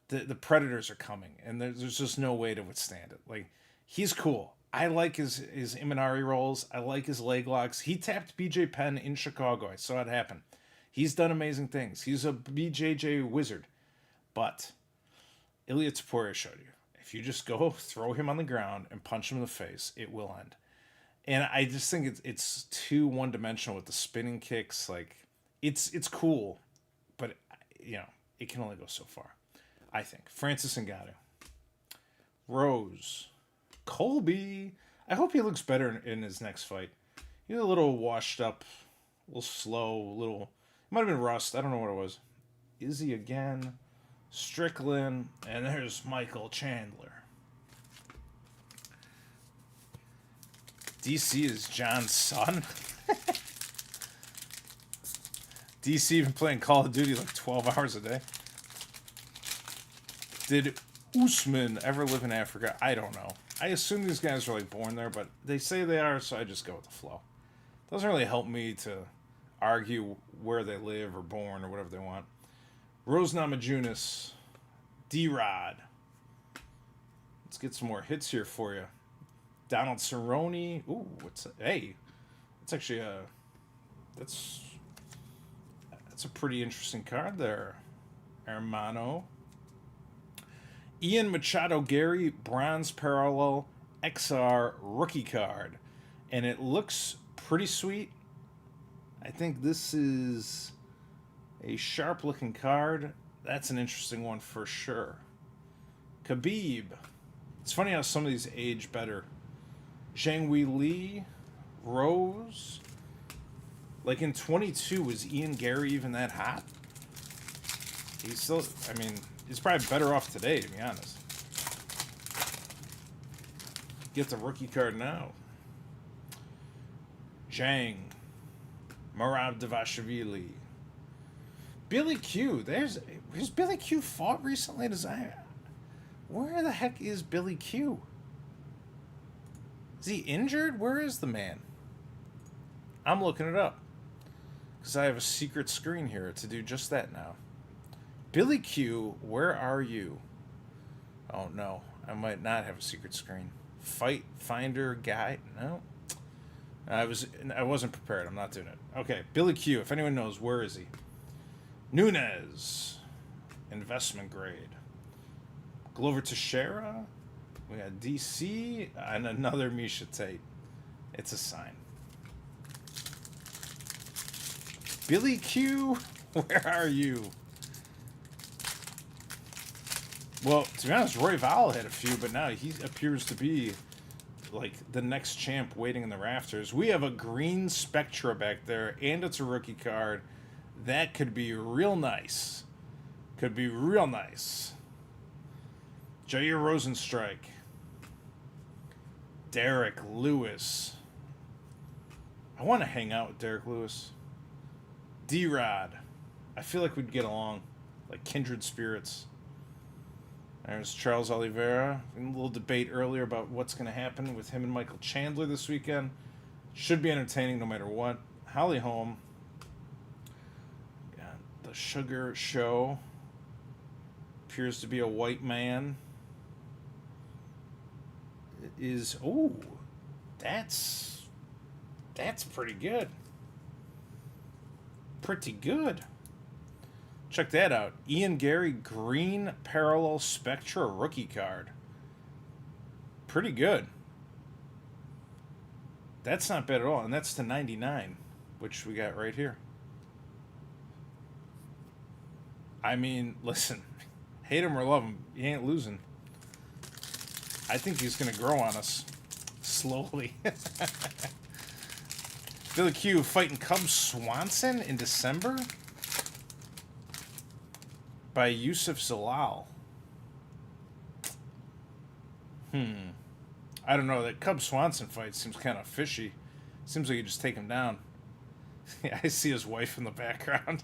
the predators are coming, and there's just no way to withstand it. Like he's cool. I like his Imanari rolls. I like his leg locks. He tapped BJ Penn in Chicago. I saw it happen. He's done amazing things. He's a BJJ wizard, but Ilya Taporia showed you. If you just go throw him on the ground and punch him in the face, it will end. And I just think it's too one dimensional with the spinning kicks. Like it's cool, but it can only go so far. I think Francis Ngannou, Rose, Colby. I hope he looks better in his next fight. He's a little washed up, a little slow, a little. It might have been rust. I don't know what it was. Izzy again. Strickland, and there's Michael Chandler. DC is John's son. DC even playing Call of Duty like 12 hours a day. Did Usman ever live in Africa? I don't know. I assume these guys are like born there, but they say they are, so I just go with the flow. Doesn't really help me to argue where they live or born or whatever they want. Rose Namajunas, D-Rod. Let's get some more hits here for you. Donald Cerrone. Ooh, hey, it's actually that's a pretty interesting card there, hermano. Ian Machado Gary, bronze parallel XR rookie card, and it looks pretty sweet. I think this is a sharp-looking card. That's an interesting one for sure. Khabib. It's funny how some of these age better. Zhang Wei Li. Rose. Like in 22, was Ian Gary even that hot? He's still, he's probably better off today, to be honest. Get the rookie card now. Zhang. Marab Davashvili. Billy Q. Has Billy Q fought recently? Where the heck is Billy Q? Is he injured? Where is the man? I'm looking it up. Because I have a secret screen here to do just that now. Billy Q, where are you? Oh no, I might not have a secret screen. Fight Finder guide? No. I wasn't prepared. I'm not doing it. Okay, Billy Q, if anyone knows, where is he? Nunez, investment grade. Glover Teixeira. We got DC and another Misha Tate. It's a sign. Billy Q, where are you? Well, to be honest, Roy Val had a few, but now he appears to be like the next champ waiting in the rafters. We have a green Spectra back there, and it's a rookie card. That could be real nice. Could be real nice. Jair Rosenstrike. Derek Lewis. I want to hang out with Derek Lewis. D-Rod. I feel like we'd get along. Like kindred spirits. There's Charles Oliveira. A little debate earlier about what's going to happen with him and Michael Chandler this weekend. Should be entertaining no matter what. Holly Holm. Got the Sugar Show. Appears to be a white man. is... Oh, that's pretty good. Pretty good. Check that out. Ian Gary Green Parallel Spectra rookie card. Pretty good. That's not bad at all. And that's to 99, which we got right here. I mean, listen, hate him or love him, he ain't losing. I think he's going to grow on us slowly. Billy Q fighting Cub Swanson in December by Yusuf Zalal. I don't know. That Cub Swanson fight seems kind of fishy. Seems like you just take him down. Yeah, I see his wife in the background.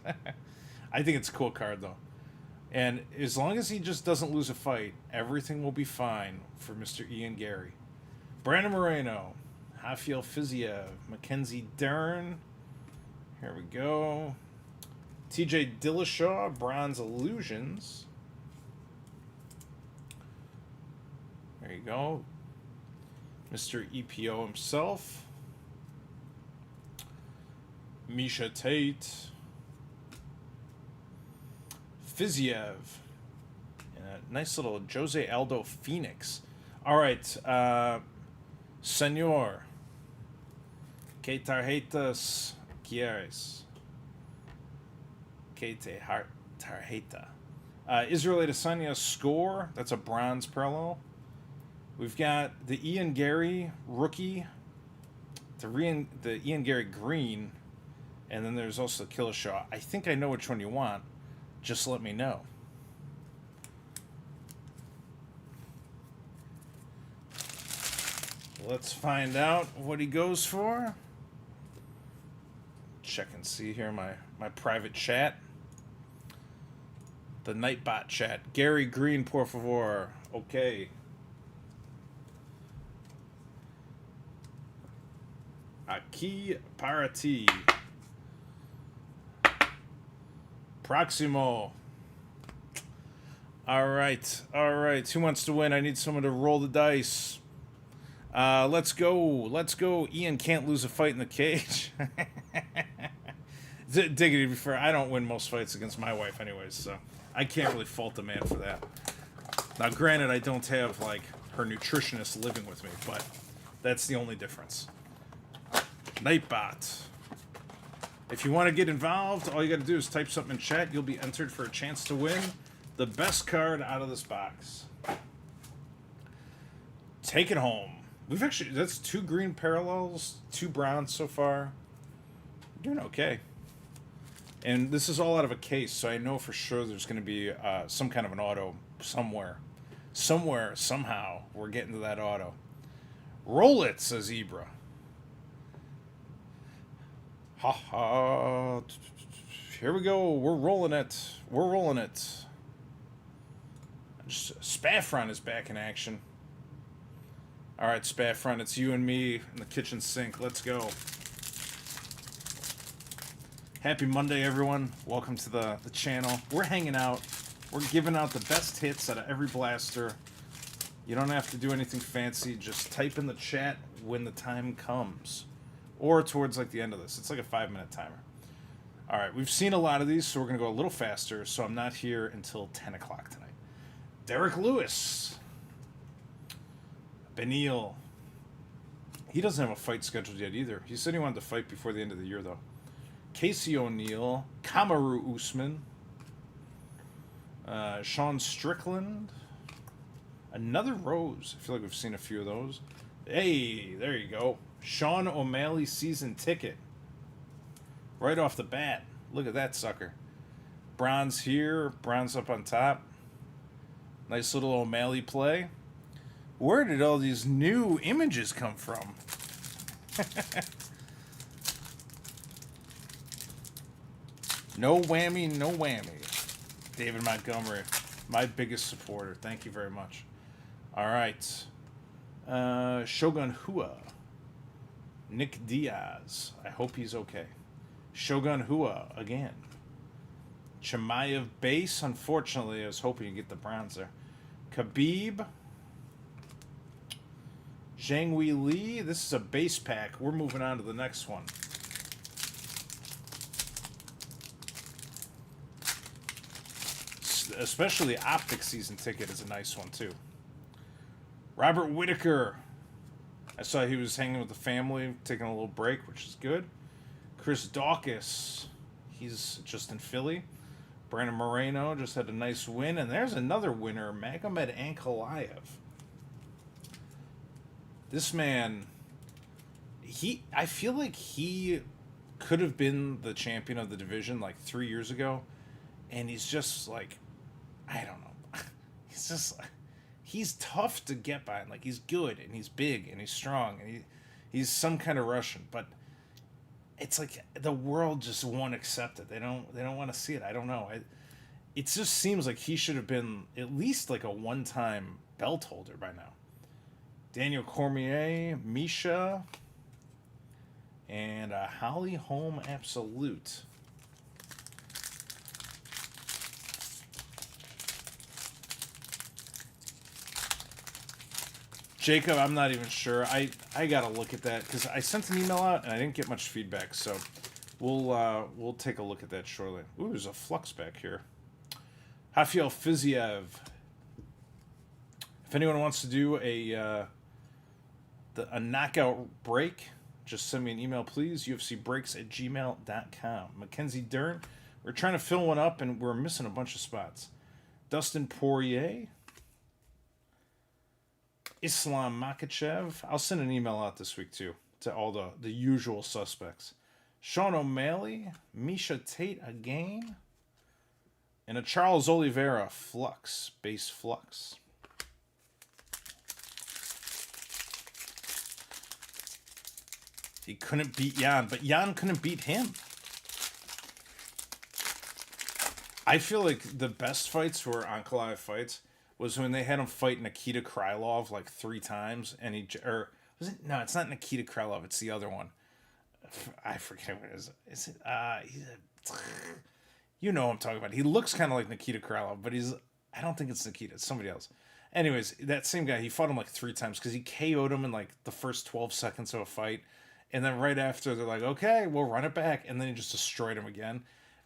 I think it's a cool card, though. And as long as he just doesn't lose a fight, everything will be fine for Mr. Ian Gary. Brandon Moreno, Rafael Fiziev, Mackenzie Dern. Here we go. TJ Dillashaw, Bronze Illusions. There you go. Mr. EPO himself. Misha Tate. Fiziev. And a nice little Jose Aldo Phoenix. All right. Senor. Que tarjetas quieres? Que te tarjeta. Israel Adesanya score. That's a bronze parallel. We've got the Ian Gary rookie. The Ian Gary green. And then there's also the Dillashaw. I think I know which one you want. Just let me know. Let's find out what he goes for. Check and see here my private chat. The Nightbot chat. Gary Green, por favor. Okay. Aquí para ti. Proximo. All right. Who wants to win? I need someone to roll the dice. Let's go. Ian can't lose a fight in the cage. Diggity, to be fair, I don't win most fights against my wife anyways, so I can't really fault the man for that. Now, granted, I don't have, like, her nutritionist living with me, but that's the only difference. Nightbot. If you want to get involved, all you got to do is type something in chat. You'll be entered for a chance to win the best card out of this box. Take it home. We've actually, that's 2 green parallels, 2 bronze so far. We're doing okay. And this is all out of a case, so I know for sure there's going to be some kind of an auto somewhere. Somewhere, somehow, we're getting to that auto. Roll it, says Ibra. Ha ha. Here we go. We're rolling it. Spaffron is back in action. All right, Spaffron, it's you and me in the kitchen sink. Let's go. Happy Monday, everyone. Welcome to the channel. We're hanging out. We're giving out the best hits out of every blaster. You don't have to do anything fancy. Just type in the chat when the time comes. Or towards like the end of this. It's like a 5-minute timer. All right, we've seen a lot of these, so we're going to go a little faster, so I'm not here until 10 o'clock tonight. Derek Lewis. Benil. He doesn't have a fight scheduled yet either. He said he wanted to fight before the end of the year, though. Casey O'Neill. Kamaru Usman. Sean Strickland. Another Rose. I feel like we've seen a few of those. Hey, there you go. Sean O'Malley season ticket. Right off the bat. Look at that sucker. Bronze here. Bronze up on top. Nice little O'Malley play. Where did all these new images come from? No whammy, no whammy. David Montgomery, my biggest supporter. Thank you very much. All right. Shogun Hua. Nick Diaz. I hope he's okay. Shogun Hua again. Chimaev base. Unfortunately, I was hoping to get the bronze there. Khabib. Zhang Wei Li. This is a base pack. We're moving on to the next one. Especially Optic season ticket is a nice one too. Robert Whitaker. I saw he was hanging with the family, taking a little break, which is good. Chris Dawkins. He's just in Philly. Brandon Moreno just had a nice win. And there's another winner, Magomed Ankalaev. This man, I feel like he could have been the champion of the division like 3 years ago. And he's just like, I don't know. He's tough to get by. Like, he's good, and he's big, and he's strong, and he's some kind of Russian. But it's like the world just won't accept it. They don't want to see it. I don't know. It just seems like he should have been at least like a one-time belt holder by now. Daniel Cormier, Misha, and a Holly Holm Absolute. Jacob, I'm not even sure. I gotta look at that because I sent an email out and I didn't get much feedback. So we'll take a look at that shortly. Ooh, there's a flux back here. Rafael Fiziev. If anyone wants to do a knockout break, just send me an email, please. UFCbreaks@gmail.com. Mackenzie Dern. We're trying to fill one up and we're missing a bunch of spots. Dustin Poirier. Islam Makhachev. I'll send an email out this week, too, to all the usual suspects. Sean O'Malley, Misha Tate again, and a Charles Oliveira Flux, base Flux. He couldn't beat Jan, but Jan couldn't beat him. I feel like the best fights were Ankalaev fights was when they had him fight Nikita Krylov like 3 times, and was it? No, it's not Nikita Krylov. It's the other one. I forget what it is. Is it? You know what I'm talking about. He looks kind of like Nikita Krylov, but I don't think it's Nikita. It's somebody else. Anyways, that same guy, he fought him like 3 times because he KO'd him in like the first 12 seconds of a fight, and then right after they're like, okay, we'll run it back, and then he just destroyed him again.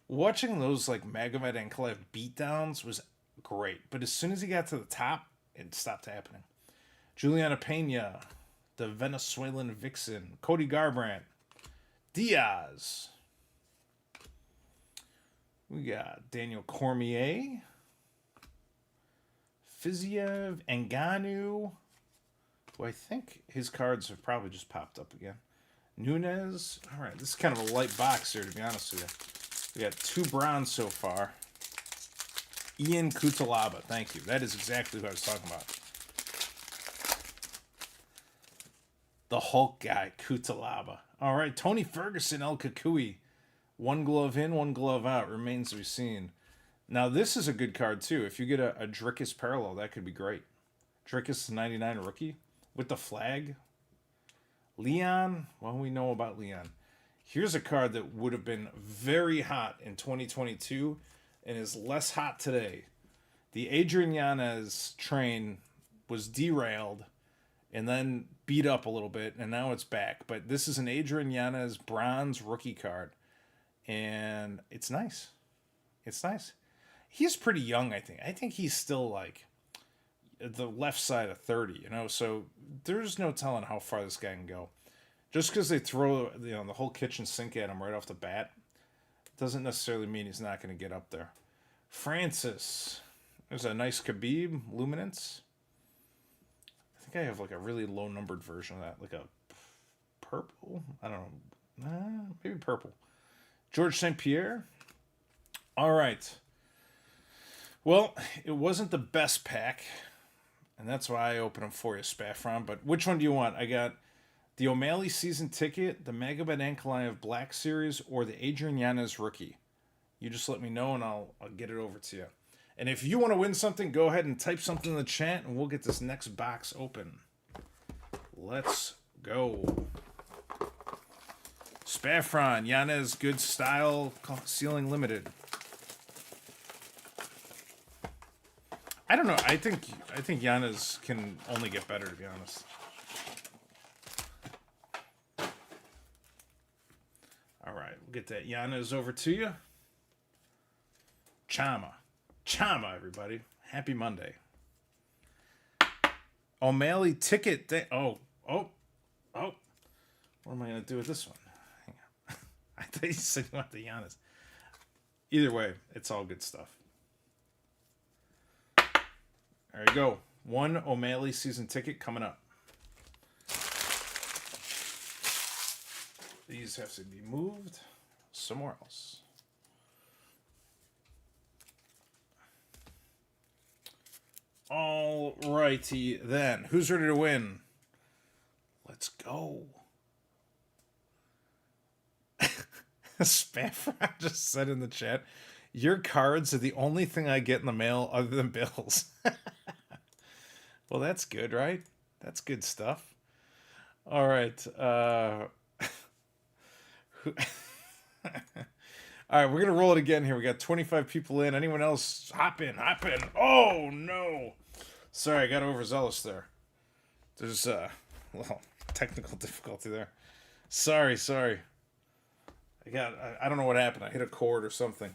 Watching those like Magomed Ankalaev beatdowns was great, but as soon as he got to the top, it stopped happening. Juliana Pena, the Venezuelan vixen. Cody Garbrandt. Diaz. We got Daniel Cormier. Fiziev. Ngannou. Who I think his cards have probably just popped up again. Nunes. All right, this is kind of a light box here, to be honest with you. We got 2 bronze so far. Ian Kutalaba, thank you. That is exactly what I was talking about. The Hulk guy, Kutalaba. All right, Tony Ferguson, El Kakui. 1 glove in, 1 glove out. Remains to be seen. Now, this is a good card, too. If you get a Dricus parallel, that could be great. Dricus 99 rookie with the flag. Leon, well, we know about Leon. Here's a card that would have been very hot in 2022 and is less hot today. The Adrian Yanez train was derailed and then beat up a little bit, and now it's back. But this is an Adrian Yanez bronze rookie card, and it's nice. It's nice. He's pretty young, I think. I think he's still like the left side of 30, so there's no telling how far this guy can go. Just because they throw the whole kitchen sink at him right off the bat doesn't necessarily mean he's not going to get up there. Francis. There's a nice Khabib Luminance. I think I have like a really low numbered version of that. Like a purple? I don't know. Maybe purple. George St. Pierre. All right. Well, it wasn't the best pack. And that's why I opened them for you, Spaffron. But which one do you want? I got the O'Malley season ticket, the Magomed Ankalaev Black Series, or the Adrian Yanez rookie. You just let me know and I'll get it over to you. And if you want to win something, go ahead and type something in the chat and we'll get this next box open. Let's go. Spaffron, Yanez, good style, ceiling limited. I don't know. I think Yanez can only get better, to be honest. Get that Yanez over to you. Chama. Chama, everybody. Happy Monday. O'Malley ticket. Oh. What am I going to do with this one? Hang on. I thought you said you want the Giannis. Either way, it's all good stuff. There you go. One O'Malley season ticket coming up. These have to be moved somewhere else. All righty then. Who's ready to win? Let's go. Spafford just said in the chat, your cards are the only thing I get in the mail other than bills. Well, that's good, right? That's good stuff. All right. All right, we're going to roll it again here. We got 25 people in. Anyone else? Hop in. Oh, no. Sorry, I got overzealous there. There's a little technical difficulty there. Sorry. I don't know what happened. I hit a cord or something.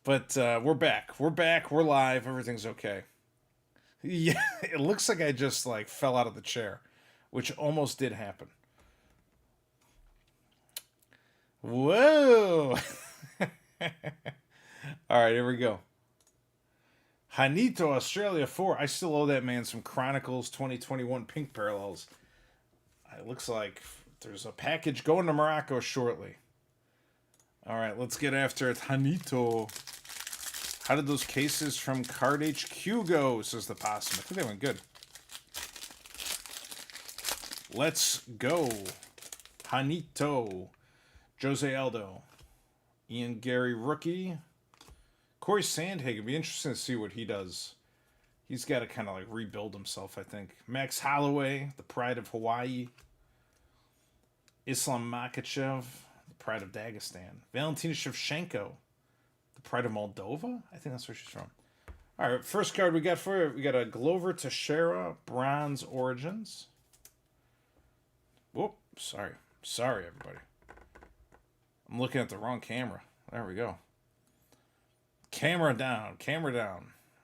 But we're back. We're live. Everything's okay. Yeah, it looks like I just fell out of the chair, which almost did happen. Whoa. All right, here we go. Hanito, Australia 4. I still owe that man some Chronicles 2021 pink parallels. It looks like there's a package going to Morocco shortly. All right, let's get after it. Hanito. How did those cases from Card HQ go, says the possum. I think they went good. Let's go. Hanito. Jose Aldo. Ian Gary rookie. Corey Sandhagen. It'd be interesting to see what he does. He's got to kind of rebuild himself, I think. Max Holloway, the pride of Hawaii. Islam Makhachev, the pride of Dagestan. Valentina Shevchenko, the pride of Moldova? I think that's where she's from. All right, first card we got for you. We got a Glover Teixeira, Bronze Origins. Whoop, sorry, everybody. I'm looking at the wrong camera. There we go. Camera down.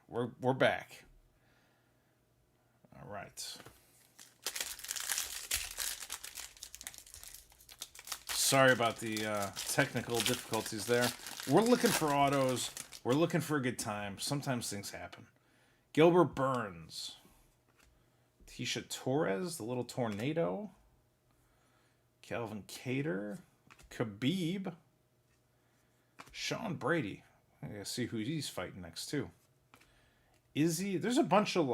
We're back. All right. Sorry about the technical difficulties there. We're looking for autos. We're looking for a good time. Sometimes things happen. Gilbert Burns. Tisha Torres, the little tornado. Calvin Cater. Khabib. Sean Brady. I gotta see who he's fighting next, too. Izzy. There's a bunch of,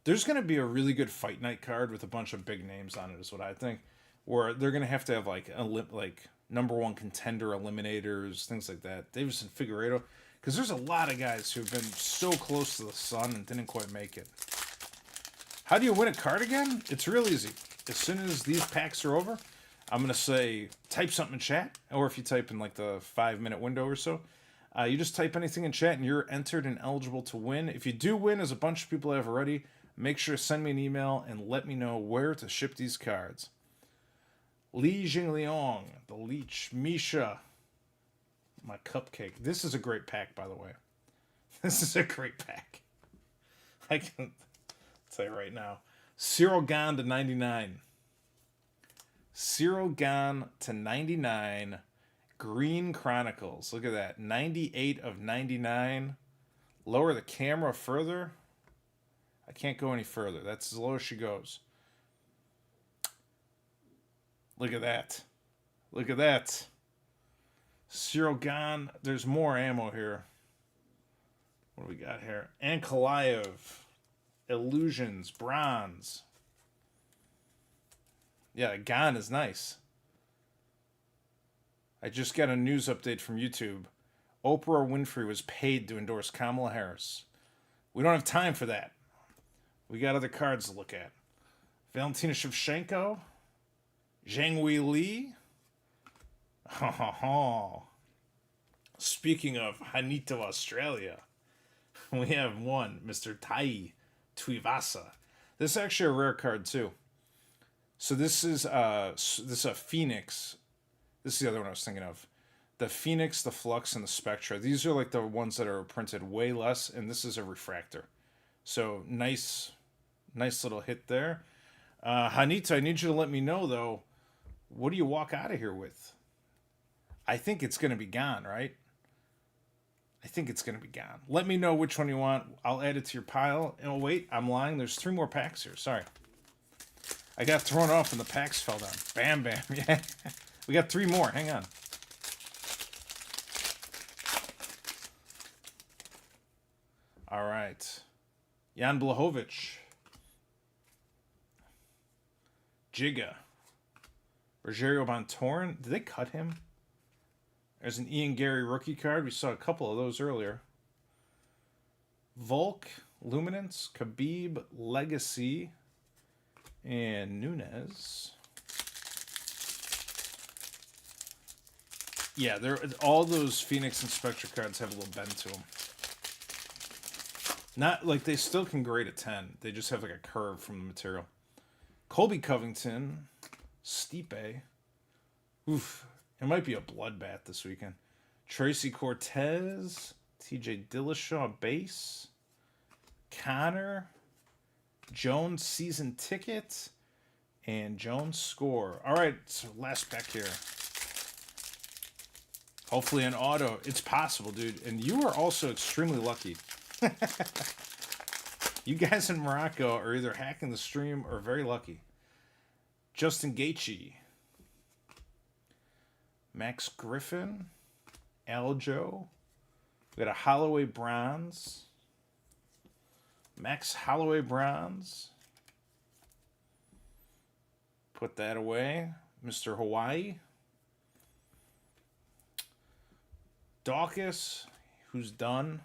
there's going to be a really good fight night card with a bunch of big names on it, is what I think. Where they're going to have number one contender eliminators, things like that. Davison Figueiredo. Because there's a lot of guys who've been so close to the sun and didn't quite make it. How do you win a card again? It's real easy. As soon as these packs are over, I'm going to say, type something in chat. Or if you type in the 5-minute window or so, you just type anything in chat and you're entered and eligible to win. If you do win, as a bunch of people have already, make sure to send me an email and let me know where to ship these cards. Li Jingliang, the Leech, Misha, my cupcake. This is a great pack, by the way. This is a great pack. I can tell you right now. Cyril Gane to 99. Cyril Gane to 99. Green Chronicles. Look at that. 98 of 99. Lower the camera further. I can't go any further. That's as low as she goes. Look at that. Look at that. Cyril Gane. There's more ammo here. What do we got here? Ankalaev. Illusions. Bronze. Yeah, Gane is nice. I just got a news update from YouTube. Oprah Winfrey was paid to endorse Kamala Harris. We don't have time for that. We got other cards to look at. Valentina Shevchenko. Zhang Wei Li. Speaking of Hanito, Australia, we have one, Mr. Tai Tuivasa. This is actually a rare card, too. So this is a Phoenix. This is the other one I was thinking of. The Phoenix, the Flux, and the Spectra. These are like the ones that are printed way less, and this is a refractor. So nice little hit there. Hanita, I need you to let me know, though, what do you walk out of here with? I think it's going to be gone, right? I think it's going to be gone. Let me know which one you want. I'll add it to your pile. Oh, wait, I'm lying. There's 3 more packs here. Sorry. I got thrown off and the packs fell down. Bam, bam. Yeah. We got 3 more. Hang on. All right. Jan Blachowicz. Giga. Rogerio Bontorin. Did they cut him? There's an Ian Gary rookie card. We saw a couple of those earlier. Volk, Luminance, Khabib, Legacy, and Nunes. Yeah, all those Phoenix and Spectra cards have a little bend to them. Not like they still can grade a 10. They just have like a curve from the material. Colby Covington, Stipe. Oof. It might be a bloodbath this weekend. Tracy Cortez, TJ Dillashaw base, Connor, Jones season ticket, and Jones score. All right, so last pack here. Hopefully an auto. It's possible, dude. And you are also extremely lucky. You guys in Morocco are either hacking the stream or very lucky. Justin Gaethje. Max Griffin, Aljo. We got a Holloway bronze. Max Holloway bronze. Put that away. Mr. Hawaii. Dawkins, who's done.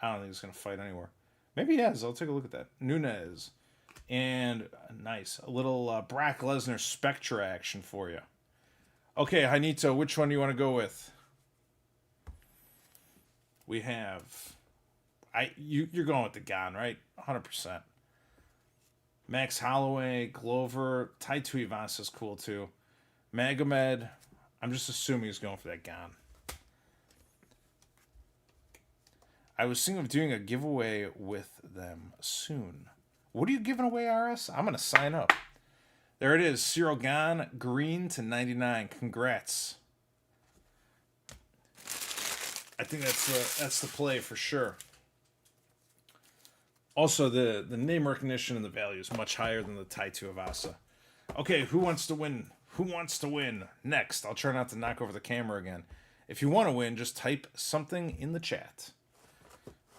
I don't think he's going to fight anywhere. Maybe he has. I'll take a look at that. Nunes. And nice. A little Brock Lesnar Spectra action for you. Okay, Hanito, which one do you want to go with? We have... You're going with the Gan, right? 100%. Max Holloway, Glover, Tai Tuivasa is cool too. Magomed, I'm just assuming he's going for that Gan. I was thinking of doing a giveaway with them soon. What are you giving away, RS? I'm going to sign up. There it is. Cyril Gane, green to 99. Congrats. I think that's the play for sure. Also, the name recognition and the value is much higher than the Tai Tuivasa. Okay, who wants to win? Who wants to win? Next, I'll try not to knock over the camera again. If you want to win, just type something in the chat.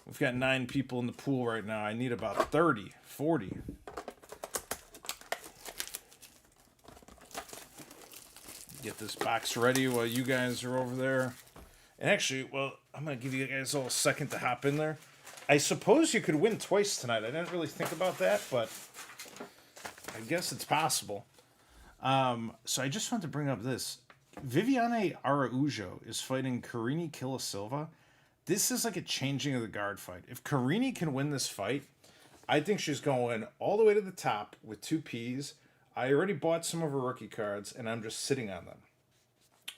We've got 9 people in the pool right now. I need about 30, 40. Get this box ready while you guys are over there. And actually, well, I'm going to give you guys all a second to hop in there. I suppose you could win twice tonight. I didn't really think about that, but I guess it's possible. So I just wanted to bring up this. Viviane Araújo is fighting Karine Killasilva. This is like a changing of the guard fight. If Karine can win this fight, I think she's going all the way to the top with 2 Ps. I already bought some of her rookie cards, and I'm just sitting on them.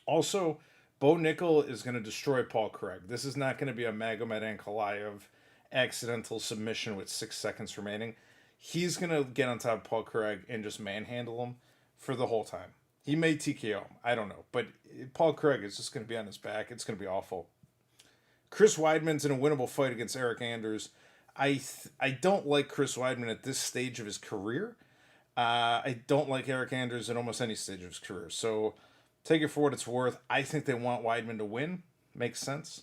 Also, Bo Nickel is going to destroy Paul Craig. This is not going to be a Magomed Ankalaev accidental submission with 6 seconds remaining. He's going to get on top of Paul Craig and just manhandle him for the whole time. He may TKO him. I don't know. But Paul Craig is just going to be on his back. It's going to be awful. Chris Weidman's in a winnable fight against Eric Anders. I don't like Chris Weidman at this stage of his career. I don't like Eric Anders at almost any stage of his career. So take it for what it's worth. I think they want Weidman to win. Makes sense.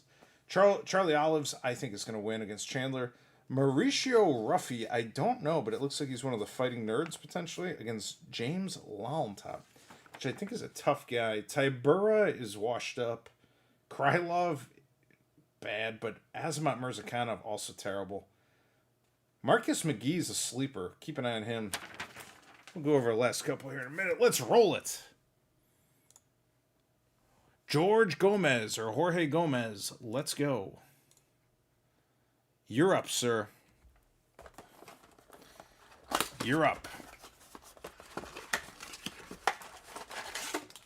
Charlie Olives, I think, is going to win against Chandler. Mauricio Ruffy, I don't know, but it looks like he's one of the fighting nerds, potentially, against James Lalmtop, which I think is a tough guy. Tybura is washed up. Krylov, bad, but Azamat Mirzakhanov, also terrible. Marcus McGee's a sleeper. Keep an eye on him. We'll go over the last couple here in a minute. Let's roll it. George Gomez, or Jorge Gomez, let's go. You're up, sir. You're up.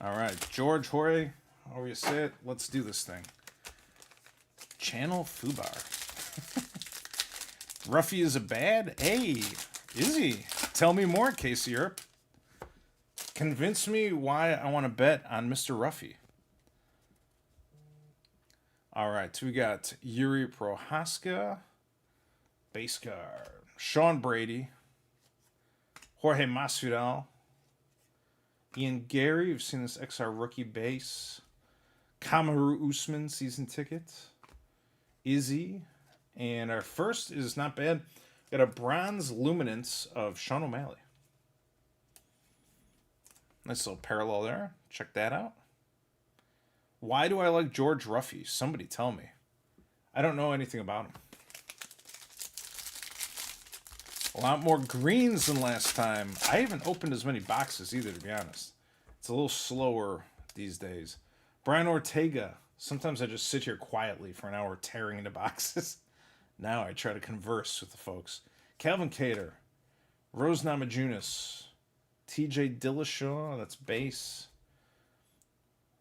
All right, George Jorge, however you say it, let's do this thing. Channel Fubar. Ruffy is a bad? Hey, is he? Tell me more, Casey Earp. Convince me why I want to bet on Mr. Ruffy. All right, so we got Yuri Prohaska, base card. Sean Brady, Jorge Masvidal, Ian Gary, we've seen this XR rookie base. Kamaru Usman season ticket. Izzy. And our first is not bad. Got a bronze luminance of Sean O'Malley. Nice little parallel there. Check that out. Why do I like George Ruffy? Somebody tell me. I don't know anything about him. A lot more greens than last time. I haven't opened as many boxes either, to be honest. It's a little slower these days. Brian Ortega. Sometimes I just sit here quietly for an hour tearing into boxes. Now I try to converse with the folks. Calvin Kattar. Rose Namajunas. TJ Dillashaw. That's base.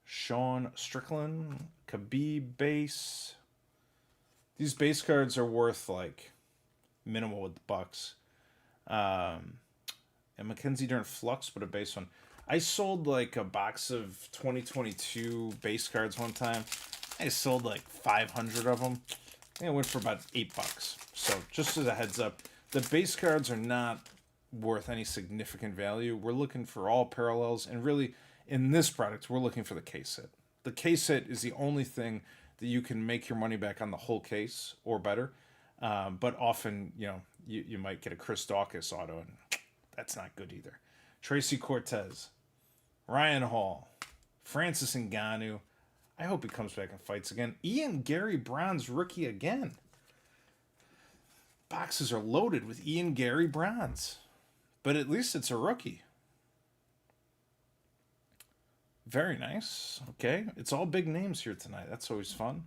Sean Strickland. Khabib base. These base cards are worth like minimal with the Bucks. And Mackenzie Dern Flux, but a base one. I sold like a box of 2022 base cards one time. I sold like 500 of them. I think it went for about $8. So just as a heads up, the base cards are not worth any significant value. We're looking for all parallels, and really in this product, we're looking for the case hit. The case hit is the only thing that you can make your money back on the whole case or better. But often, you might get a Chris Dawkins auto, and that's not good either. Tracy Cortez, Ryan Hall, Francis Ngannou. I hope he comes back and fights again. Ian Gary bronze rookie again. Boxes are loaded with Ian Gary bronze, but at least it's a rookie. Very nice. Okay, it's all big names here tonight. That's always fun.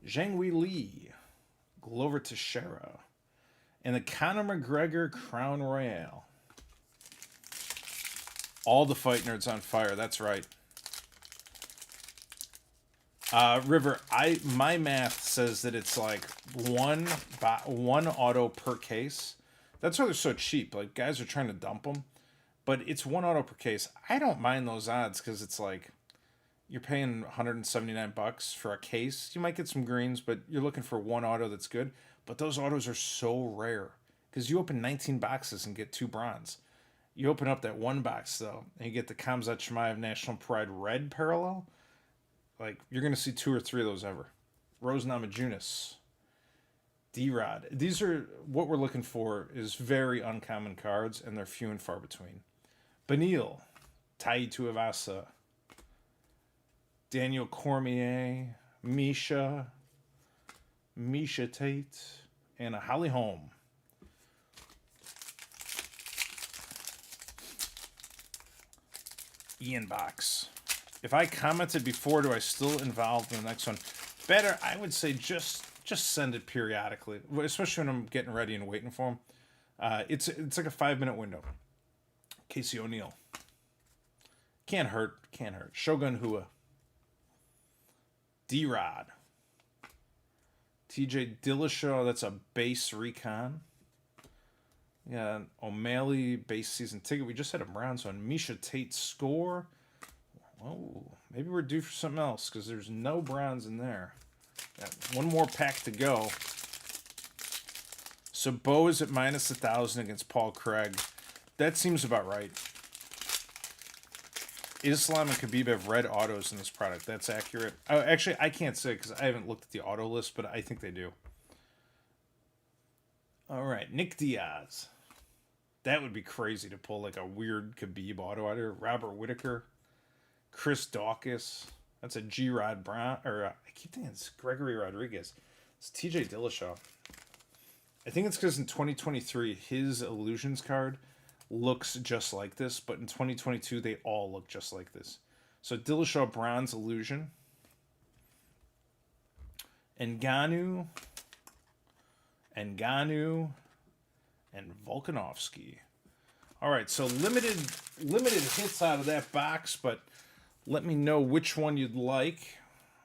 Zhang Wei Li, Glover Teixeira, and the Conor McGregor Crown Royale. All the fight nerds on fire. That's right. River, my math says that it's like one auto per case. That's why they're so cheap. Like, guys are trying to dump them, but it's one auto per case. I don't mind those odds because it's like you're paying $179 for a case. You might get some greens, but you're looking for one auto that's good. But those autos are so rare because you open 19 boxes and get 2 bronze. You open up that one box, though, and you get the Khamzat Chimaev National Pride Red parallel. Like, you're going to see 2 or 3 of those ever. Rose Namajunas. D-Rod. These are, what we're looking for is very uncommon cards, and they're few and far between. Benil. Tai Tuivasa. Daniel Cormier. Misha Tate. And a Holly Holm. Ian Box. If I commented before, do I still involve in the next one? Better, I would say just send it periodically, especially when I'm getting ready and waiting for them. It's like a 5-minute window. Casey O'Neill. Can't hurt. Shogun Hua. D-Rod. TJ Dillashaw, that's a base recon. Yeah, O'Malley base season ticket. We just had a bronze one. Misha Tate score. Oh, maybe we're due for something else because there's no bronze in there. Got one more pack to go. So Bo is at minus 1,000 against Paul Craig. That seems about right. Islam and Khabib have red autos in this product. That's accurate. Oh, actually, I can't say because I haven't looked at the auto list, but I think they do. All right, Nick Diaz. That would be crazy to pull like a weird Khabib auto out here. Robert Whitaker. Chris Dawkins. That's a G-Rod Brown. Or I keep thinking it's Gregory Rodriguez. It's TJ Dillashaw. I think it's because in 2023, his Illusions card looks just like this. But in 2022, they all look just like this. So Dillashaw Bronze Illusion. Ngannou. And Volkanovski. All right, so limited hits out of that box, but Let me know which one you'd like.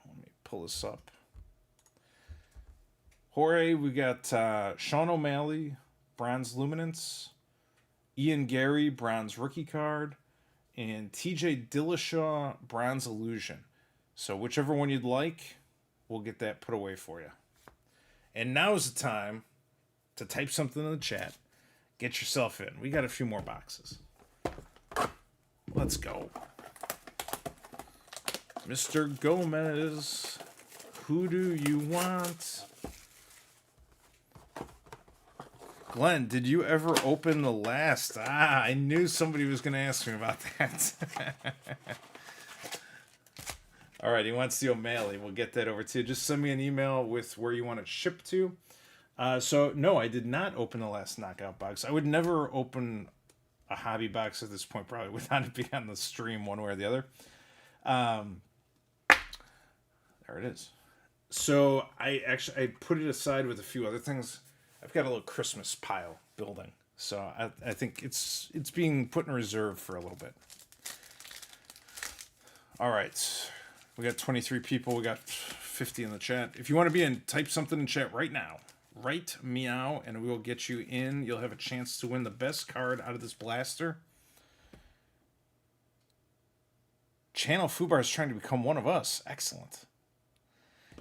Let me pull this up. Jorge, we got Sean O'Malley, bronze luminance. Ian Gary, bronze rookie card. And TJ Dillashaw, bronze illusion. So whichever one you'd like, we'll get that put away for you. And now is the time to type something in the chat. Get yourself in. We got a few more boxes. Let's go. Mr. Gomez, who do you want? Glenn, did you ever open the last? I knew somebody was going to ask me about that. All right, he wants the O'Malley. We'll get that over to you. Just send me an email with where you want it shipped to. So, no, I did not open the last knockout box. I would never open a hobby box at this point, probably, without it being on the stream one way or the other. There it is. So, I put it aside with a few other things. I've got a little Christmas pile building. So, I think it's being put in reserve for a little bit. All right. We got 23 people. We got 50 in the chat. If you want to be in, type something in chat right now. Write meow, and we will get you in. You'll have a chance to win the best card out of this blaster. Channel Fubar is trying to become one of us. Excellent.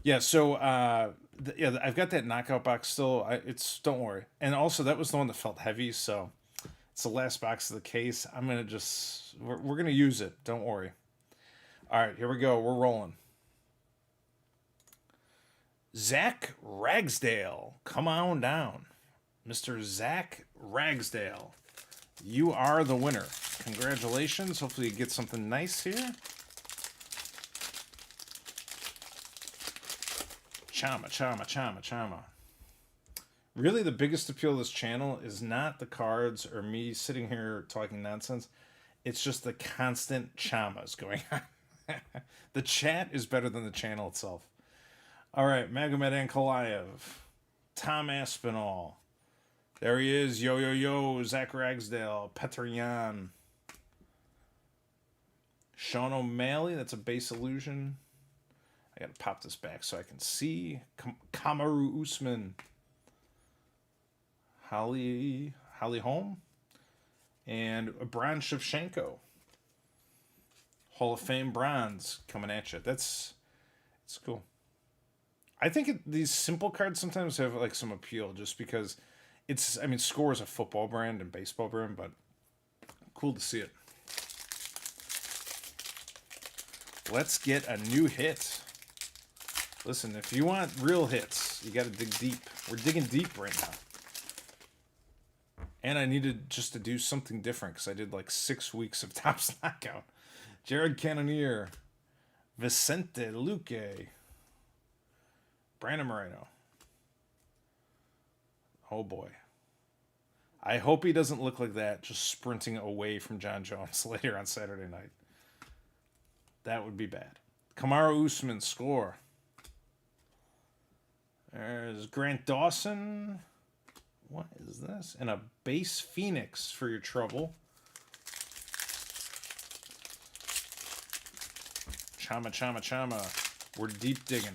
Yeah, so I've got that knockout box still. Don't worry. And also, that was the one that felt heavy, so it's the last box of the case. I'm gonna we're gonna use it. Don't worry. All right, here we go. We're rolling. Zach Ragsdale, come on down. Mr. Zach Ragsdale, you are the winner. Congratulations. Hopefully you get something nice here. Chama, chama, chama, chama. Really, the biggest appeal of this channel is not the cards or me sitting here talking nonsense. It's just the constant chamas going on. The chat is better than the channel itself. All right, Magomed Ankalaev, Tom Aspinall. There he is. Yo, yo, yo. Zach Ragsdale, Petr Yan. Sean O'Malley, that's a base illusion. I got to pop this back so I can see. Kamaru Usman. Holly Holm. And Brian Shevchenko. Hall of Fame bronze coming at you. It's cool. I think these simple cards sometimes have like some appeal just because Score is a football brand and baseball brand, but cool to see it. Let's get a new hit. Listen, if you want real hits, you got to dig deep. We're digging deep right now. And I needed just to do something different because I did like 6 weeks of Topps Knockout. Jared Cannonier, Vicente Luque, Brandon Moreno. Oh boy. I hope he doesn't look like that just sprinting away from John Jones later on Saturday night. That would be bad. Kamaru Usman, Score. There's Grant Dawson. What is this? And a base Phoenix for your trouble. Chama, chama, chama. We're deep digging.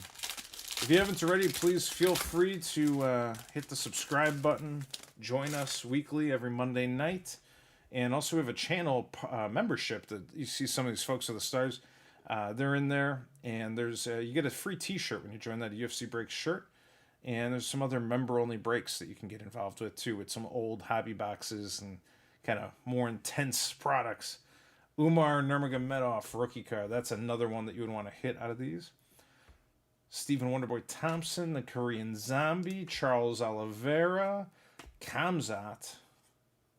If you haven't already, please feel free to hit the subscribe button. Join us weekly every Monday night. And also we have a channel membership that you see some of these folks are the stars. They're in there. And there's you get a free t-shirt when you join that UFC Breaks shirt. And there's some other member-only breaks that you can get involved with, too, with some old hobby boxes and kind of more intense products. Umar Nurmagomedov, rookie card. That's another one that you would want to hit out of these. Stephen Wonderboy Thompson, the Korean Zombie. Charles Oliveira. Kamzat.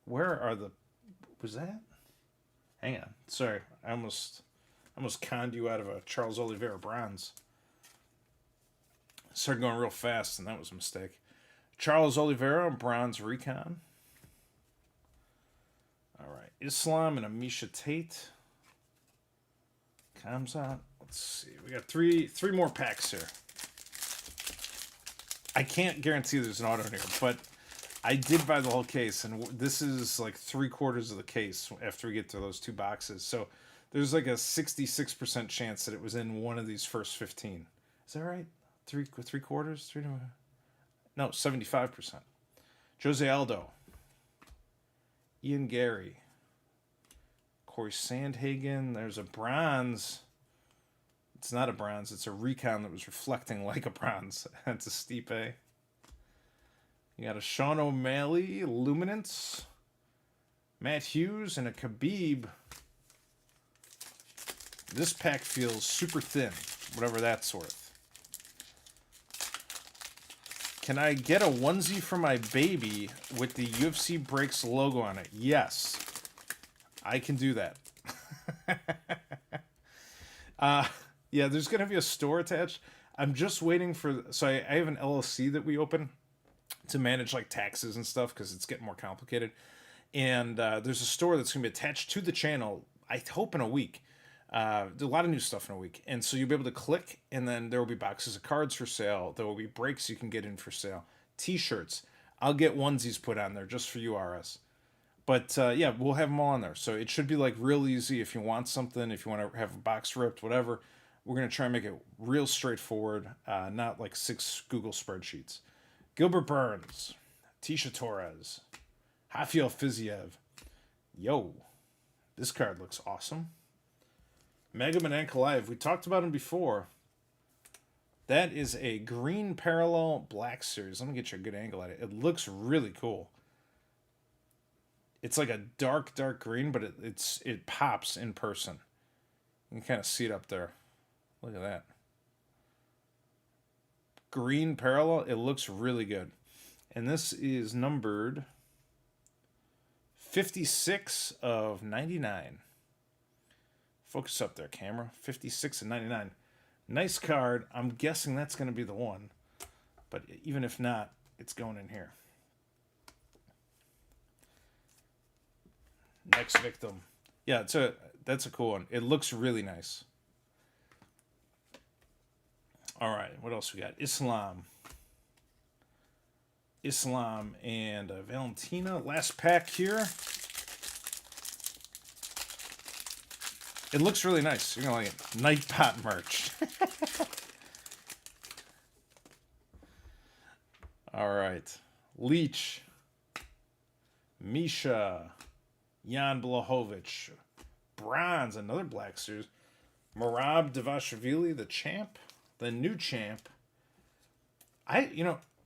Where are the... Was that? Hang on. Sorry. I almost conned you out of a Charles Oliveira bronze. Started going real fast, and that was a mistake. Charles Oliveira, bronze recon. All right. Islam and Amisha Tate. Kamzat. Let's see. We got three more packs here. I can't guarantee there's an auto in here, but I did buy the whole case, and this is like 3/4 of the case after we get to those two boxes. So There's like a 66% chance that it was in one of these first 15. Is that right? Three quarters? No, 75%. Jose Aldo. Ian Gary. Corey Sandhagen. There's a bronze. It's not a bronze. It's a recon that was reflecting like a bronze. That's a Stipe. You got a Sean O'Malley, Luminance. Matt Hughes, and a Khabib. This pack feels super thin, whatever that's worth. Can I get a onesie for my baby with the UFC Breaks logo on it? Yes. I can do that. Yeah, there's going to be a store attached. I'm just waiting for... So I have an LLC that we open to manage like taxes and stuff because it's getting more complicated. And there's a store that's going to be attached to the channel, I hope in a week. There's a lot of new stuff in a week. And so you'll be able to click, and then there will be boxes of cards for sale. There will be breaks you can get in for sale. T-shirts. I'll get onesies put on there just for you, RS. But yeah, we'll have them all on there. So it should be like real easy if you want something, if you want to have a box ripped, whatever. We're going to try and make it real straightforward, not like 6 Google spreadsheets. Gilbert Burns. Tisha Torres. Rafael Fiziev. Yo, this card looks awesome. Magomed Ankalaev. We talked about him before. That is a green parallel black series. Let me get you a good angle at it. It looks really cool. It's like a dark green, but it pops in person. You can kind of see it up there. Look at that. Green parallel. It looks really good. And this is numbered 56 of 99. Focus up there, camera. 56 of 99. Nice card. I'm guessing that's going to be the one. But even if not, it's going in here. Next victim. Yeah, that's a cool one. It looks really nice. All right, what else we got? Islam and Valentina. Last pack here. It looks really nice. You're going to like it. Nightbot merch. All right. Leech. Misha. Jan Blachowicz. Bronze. Another black series. Merab Dvalishvili, the champ. The new champ.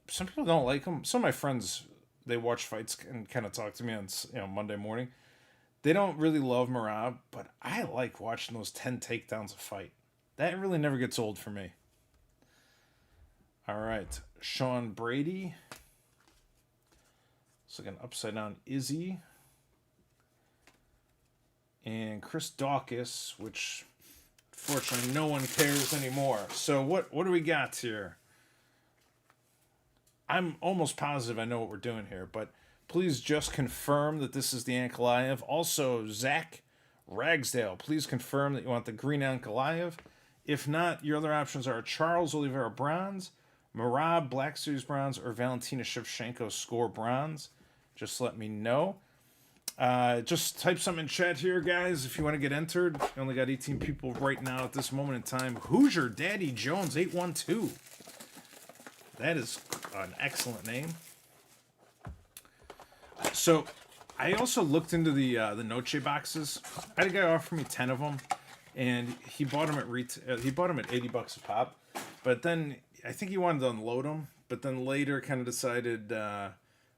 Some people don't like him. Some of my friends, they watch fights and kind of talk to me on Monday morning. They don't really love Merab, but I like watching those 10 takedowns a fight. That really never gets old for me. All right. Sean Brady. It's like an upside down Izzy. And Chris Dawkins, which fortunately no one cares anymore. So what do we got here? I'm almost positive I know what we're doing here, but please just confirm that this is the Ankalaev. Also, Zach Ragsdale, please confirm that you want the green Ankalaev. If not, your other options are Charles Oliveira bronze, Merab Black Series bronze, or Valentina Shevchenko score bronze. Just let me know. Just type something in chat here, guys, if you want to get entered. You only got 18 people right now at this moment in time. Hoosier Daddy Jones 812. That is an excellent name. So, I also looked into the Noche boxes. I had a guy offer me 10 of them, and he bought them at he bought them at $80 a pop. But then I think he wanted to unload them. But then later, kind of decided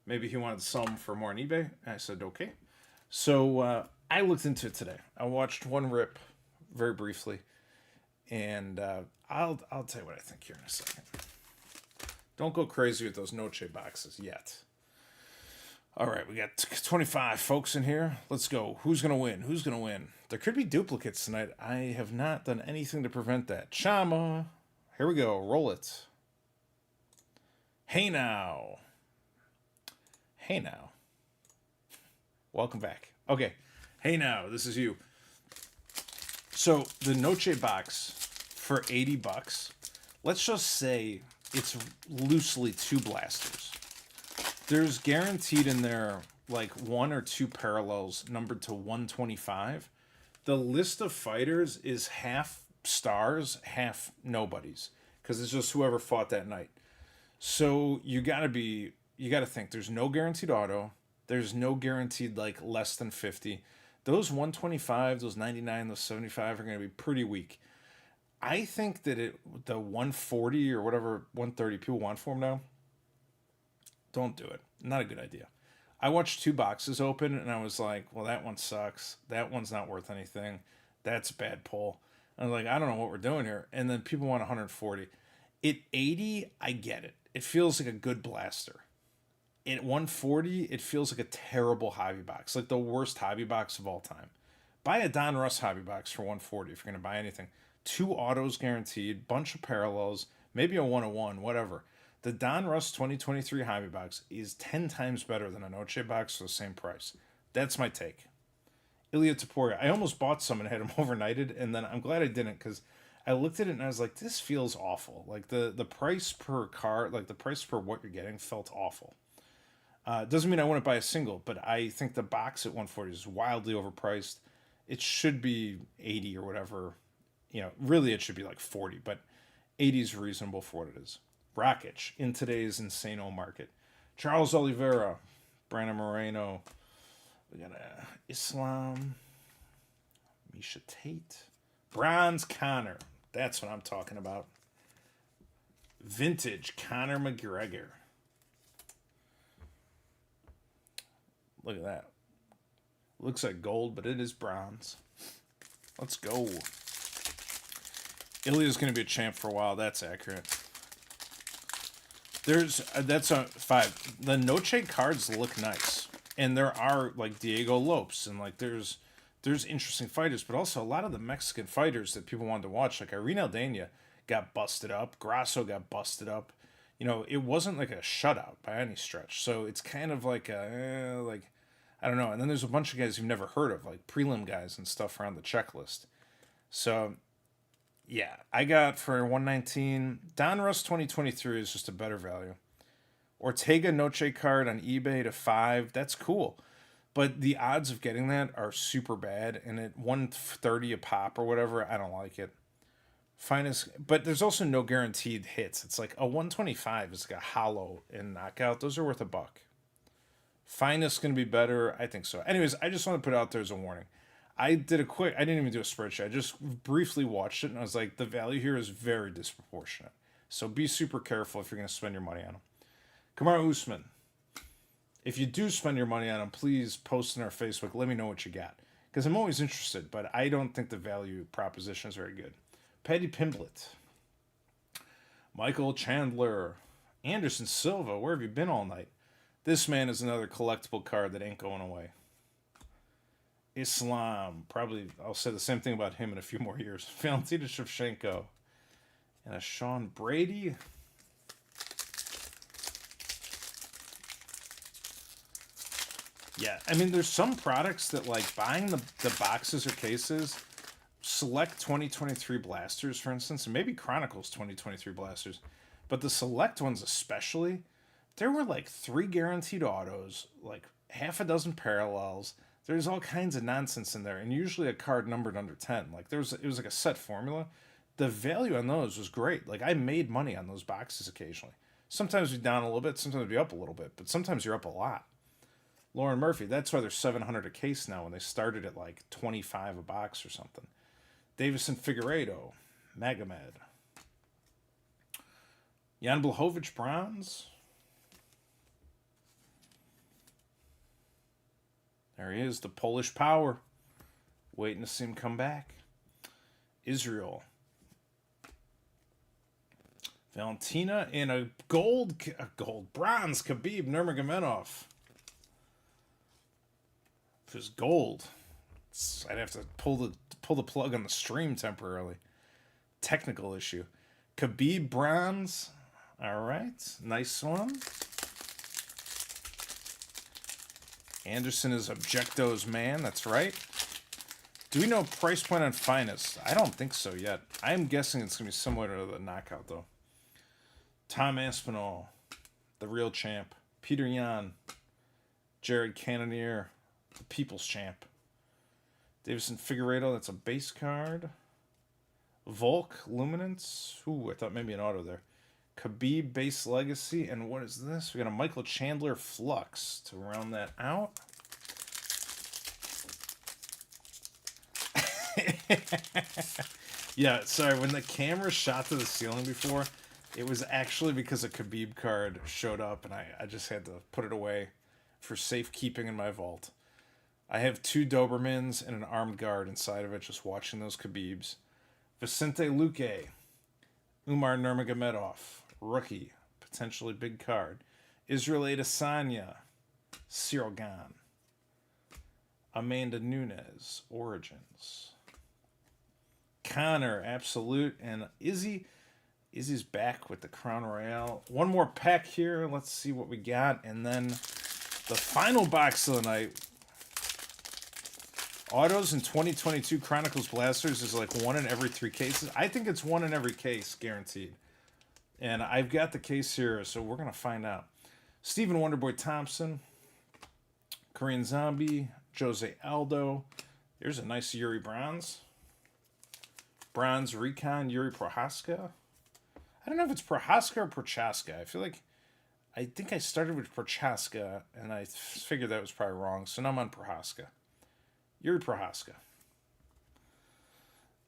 maybe he wanted to sell them for more on eBay. And I said okay. So I looked into it today. I watched one rip very briefly, and I'll tell you what I think here in a second. Don't go crazy with those Noche boxes yet. All right, we got 25 folks in here. Let's go. Who's going to win? Who's going to win? There could be duplicates tonight. I have not done anything to prevent that. Chama. Here we go. Roll it. Hey now. Hey now. Welcome back. Okay. Hey now, this is you. So, the Noche box for $80, let's just say it's loosely 2 blasters. There's guaranteed in there like 1 or 2 parallels numbered to 125. The list of fighters is half stars, half nobodies, because it's just whoever fought that night. So you gotta think. There's no guaranteed auto. There's no guaranteed like less than 50. Those 125, those 99, those 75 are gonna be pretty weak. I think that the 140 or whatever 130 people want for them now. Don't do it. Not a good idea. I watched two boxes open and I was like, well, that one sucks. That one's not worth anything. That's a bad pull. I was like, I don't know what we're doing here. And then people want 140. At 80, I get it. It feels like a good blaster. At 140, it feels like a terrible hobby box, like the worst hobby box of all time. Buy a Don Russ hobby box for 140 if you're going to buy anything. Two autos guaranteed, bunch of parallels, maybe a 101, whatever. The Don Russ 2023 hobby box is 10 times better than a Noche box for the same price. That's my take. Ilya Taporia. I almost bought some and had them overnighted, and then I'm glad I didn't because I looked at it and I was like, this feels awful. Like the price per card, like the price per what you're getting felt awful. Doesn't mean I wouldn't buy a single, but I think the box at 140 is wildly overpriced. It should be 80 or whatever. Really it should be like 40, but 80 is reasonable for what it is. Rakic in today's insano market. Charles Oliveira, Brandon Moreno. We got Islam, Misha Tate, Bronze Connor. That's what I'm talking about. Vintage Conor McGregor. Look at that. Looks like gold, but it is bronze. Let's go. Ilya's going to be a champ for a while. That's accurate. That's a 5. The Noche cards look nice. And there are like Diego Lopes and like there's interesting fighters, but also a lot of the Mexican fighters that people wanted to watch, like Irene Aldana got busted up, Grasso got busted up. It wasn't like a shutout by any stretch. So it's kind of like I don't know. And then there's a bunch of guys you've never heard of, like prelim guys and stuff around the checklist. So yeah, I got for 119, Don Russ 2023 is just a better value. Ortega Noche card on eBay to 5, that's cool. But the odds of getting that are super bad, and at 130 a pop or whatever, I don't like it. Finest, but there's also no guaranteed hits. It's like a 125 is like a hollow and knockout. Those are worth $1. Finest going to be better, I think so. Anyways, I just want to put it out there as a warning. I didn't even do a spreadsheet. I just briefly watched it, and I was like, the value here is very disproportionate. So be super careful if you're going to spend your money on them. Kamaru Usman. If you do spend your money on him, please post in our Facebook. Let me know what you got. Because I'm always interested, but I don't think the value proposition is very good. Paddy Pimblett. Michael Chandler. Anderson Silva. Where have you been all night? This man is another collectible card that ain't going away. Islam. Probably, I'll say the same thing about him in a few more years. Valentina Shevchenko. And a Sean Brady. Yeah, I mean, there's some products that, like, buying the boxes or cases, select 2023 blasters, for instance, and maybe Chronicles 2023 blasters, but the select ones especially, there were, like, 3 guaranteed autos, like, half a dozen parallels. There's all kinds of nonsense in there, and usually a card numbered under 10. Like, it was like a set formula. The value on those was great. Like, I made money on those boxes occasionally. Sometimes we'd down a little bit, sometimes we'd be up a little bit, but sometimes you're up a lot. Lauren Murphy, that's why they're $700 a case now when they started at like 25 a box or something. Davison Figueiredo, Magomed. Jan Blachowicz bronze. There he is, the Polish power. Waiting to see him come back. Israel. Valentina in a bronze Khabib Nurmagomedov. If it was gold, I'd have to pull the plug on the stream temporarily. Technical issue. Khabib bronze. All right, nice one. Anderson is Objecto's man. That's right. Do we know price point on Finest? I don't think so yet. I'm guessing it's gonna be similar to the knockout though. Tom Aspinall, the real champ. Peter Yan, Jared Cannonier. The People's Champ. Davison Figueiredo, that's a base card. Volk, Luminance. Ooh, I thought maybe an auto there. Khabib, base legacy. And what is this? We got a Michael Chandler Flux to round that out. Yeah, sorry, when the camera shot to the ceiling before, it was actually because a Khabib card showed up, and I just had to put it away for safekeeping in my vault. I have 2 Dobermans and an armed guard inside of it, just watching those Khabibs. Vicente Luque, Umar Nurmagomedov, rookie, potentially big card. Israel Adesanya, Cyril Gane. Amanda Nunes, Origins. Connor, Absolute, and Izzy's back with the Crown Royale. One more pack here. Let's see what we got. And then the final box of the night. Autos in 2022 Chronicles Blasters is like 1 in every 3 cases. I think it's 1 in every case, guaranteed. And I've got the case here, so we're going to find out. Stephen Wonderboy Thompson. Korean Zombie. Jose Aldo. There's a nice Yuri Bronze. Bronze Recon Yuri Prohaska. I don't know if it's Prohaska or Prochaska. I think I started with Prochaska, and I figured that was probably wrong, so now I'm on Prohaska. Yuri Prohaska.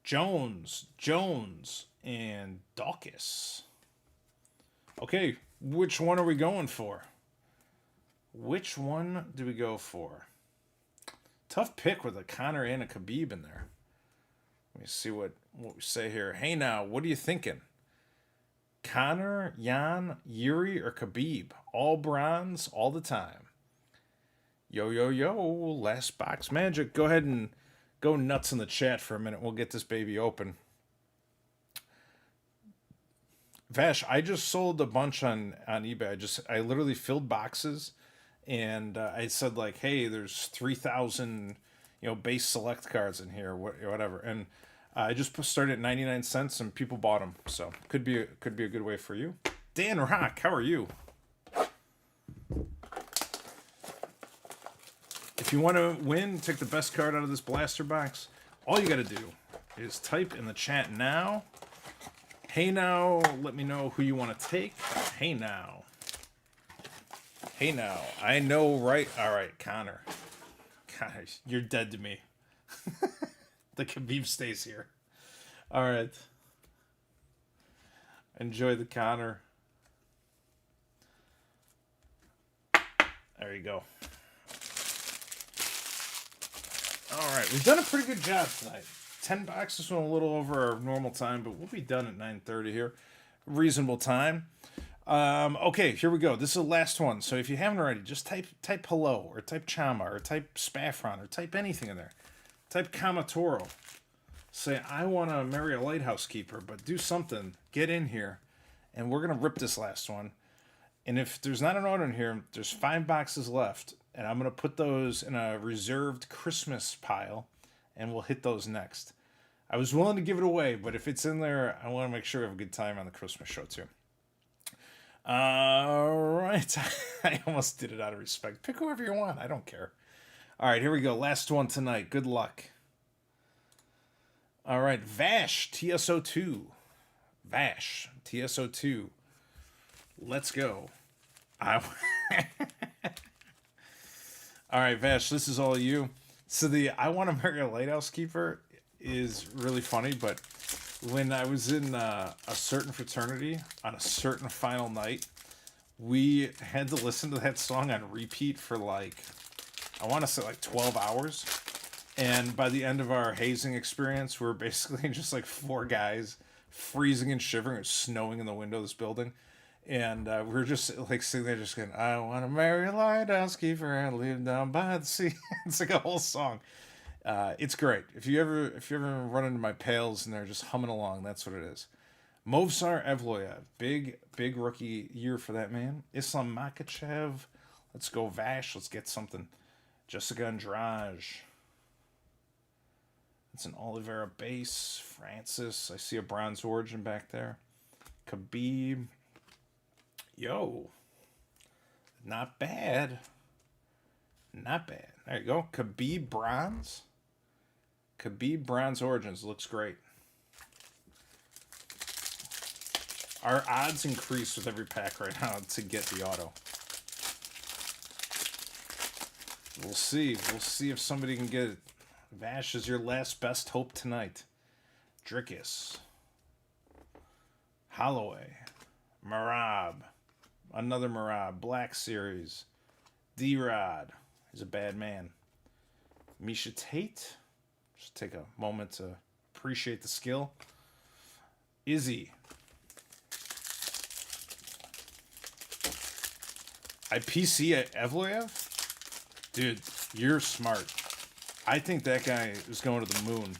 Jones, and Dawkins. Okay, which one are we going for? Which one do we go for? Tough pick with a Connor and a Khabib in there. Let me see what we say here. Hey now, what are you thinking? Connor, Jan, Yuri, or Khabib? All bronze, all the time. Yo, last box magic. Go ahead and go nuts in the chat for a minute. We'll get this baby open. Vash, I just sold a bunch on eBay. I literally filled boxes, and I said like, hey, there's 3,000, base select cards in here, whatever. And I just started at 99 cents, and people bought them. So could be a good way for you. Dan Rock, how are you? If you want to win, take the best card out of this blaster box, all you got to do is type in the chat now. Hey now, let me know who you want to take. Hey now. I know, right? All right, Connor. Gosh, you're dead to me. The Khabib stays here. All right. Enjoy the Connor. There you go. All right, we've done a pretty good job tonight. 10 boxes went a little over our normal time, but we'll be done at 9:30 here. Reasonable time. Okay, here we go. This is the last one. So if you haven't already, just type hello, or type Chama, or type Spaffron, or type anything in there. Type Kamatoro. Say, I want to marry a lighthouse keeper, but do something. Get in here. And we're going to rip this last one. And if there's not an order in here, there's 5 boxes left. And I'm going to put those in a reserved Christmas pile. And we'll hit those next. I was willing to give it away, but if it's in there, I want to make sure we have a good time on the Christmas show too. All right. I almost did it out of respect. Pick whoever you want. I don't care. All right, here we go. Last one tonight. Good luck. All right. Vash, TSO2. Vash, TSO2. Let's go. All right, Vash, this is all you. So the I Want to Marry a Lighthouse Keeper is really funny, but when I was in a certain fraternity on a certain final night, we had to listen to that song on repeat for I want to say 12 hours. And by the end of our hazing experience, we were basically just 4 guys freezing and shivering. It was snowing in the window of this building. And we were just sitting there just going, I want to marry a lighthouse keeper and live down by the sea. It's a whole song. It's great. If you ever run into my pals and they're just humming along, that's what it is. Movsar Evloev, big rookie year for that man. Islam Makhachev, let's go Vash, let's get something. Jessica Andrade. It's an Oliveira base. Francis, I see a bronze origin back there. Khabib. Yo, not bad. There you go. Khabib bronze. Khabib Bronze Origins looks great. Our odds increase with every pack right now to get the auto. We'll see. We'll see if somebody can get it. Vash is your last best hope tonight. Drickus. Holloway. Marab. Another Marab. Black Series. D-Rod. He's a bad man. Misha Tate. Just take a moment to appreciate the skill. Izzy. IPC Evloev? Dude, you're smart. I think that guy is going to the moon.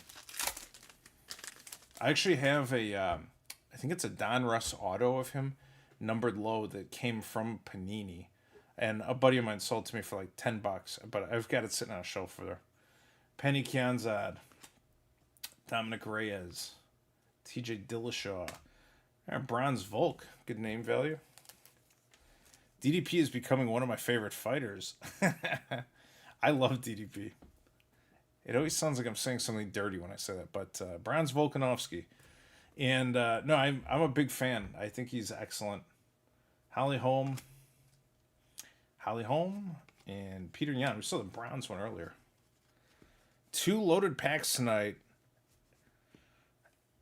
I actually have I think it's a Don Russ auto of him, numbered low, that came from Panini. And a buddy of mine sold to me for like $10, but I've got it sitting on a shelf for there. Penny Kianzad, Dominic Reyes, TJ Dillashaw, Bronze Volk, good name value. DDP is becoming one of my favorite fighters. I love DDP. It always sounds like I'm saying something dirty when I say that, but Bronze Volkanovski. And no, I'm a big fan. I think he's excellent. Holly Holm, and Peter Yan. We saw the bronze one earlier. 2 loaded packs tonight.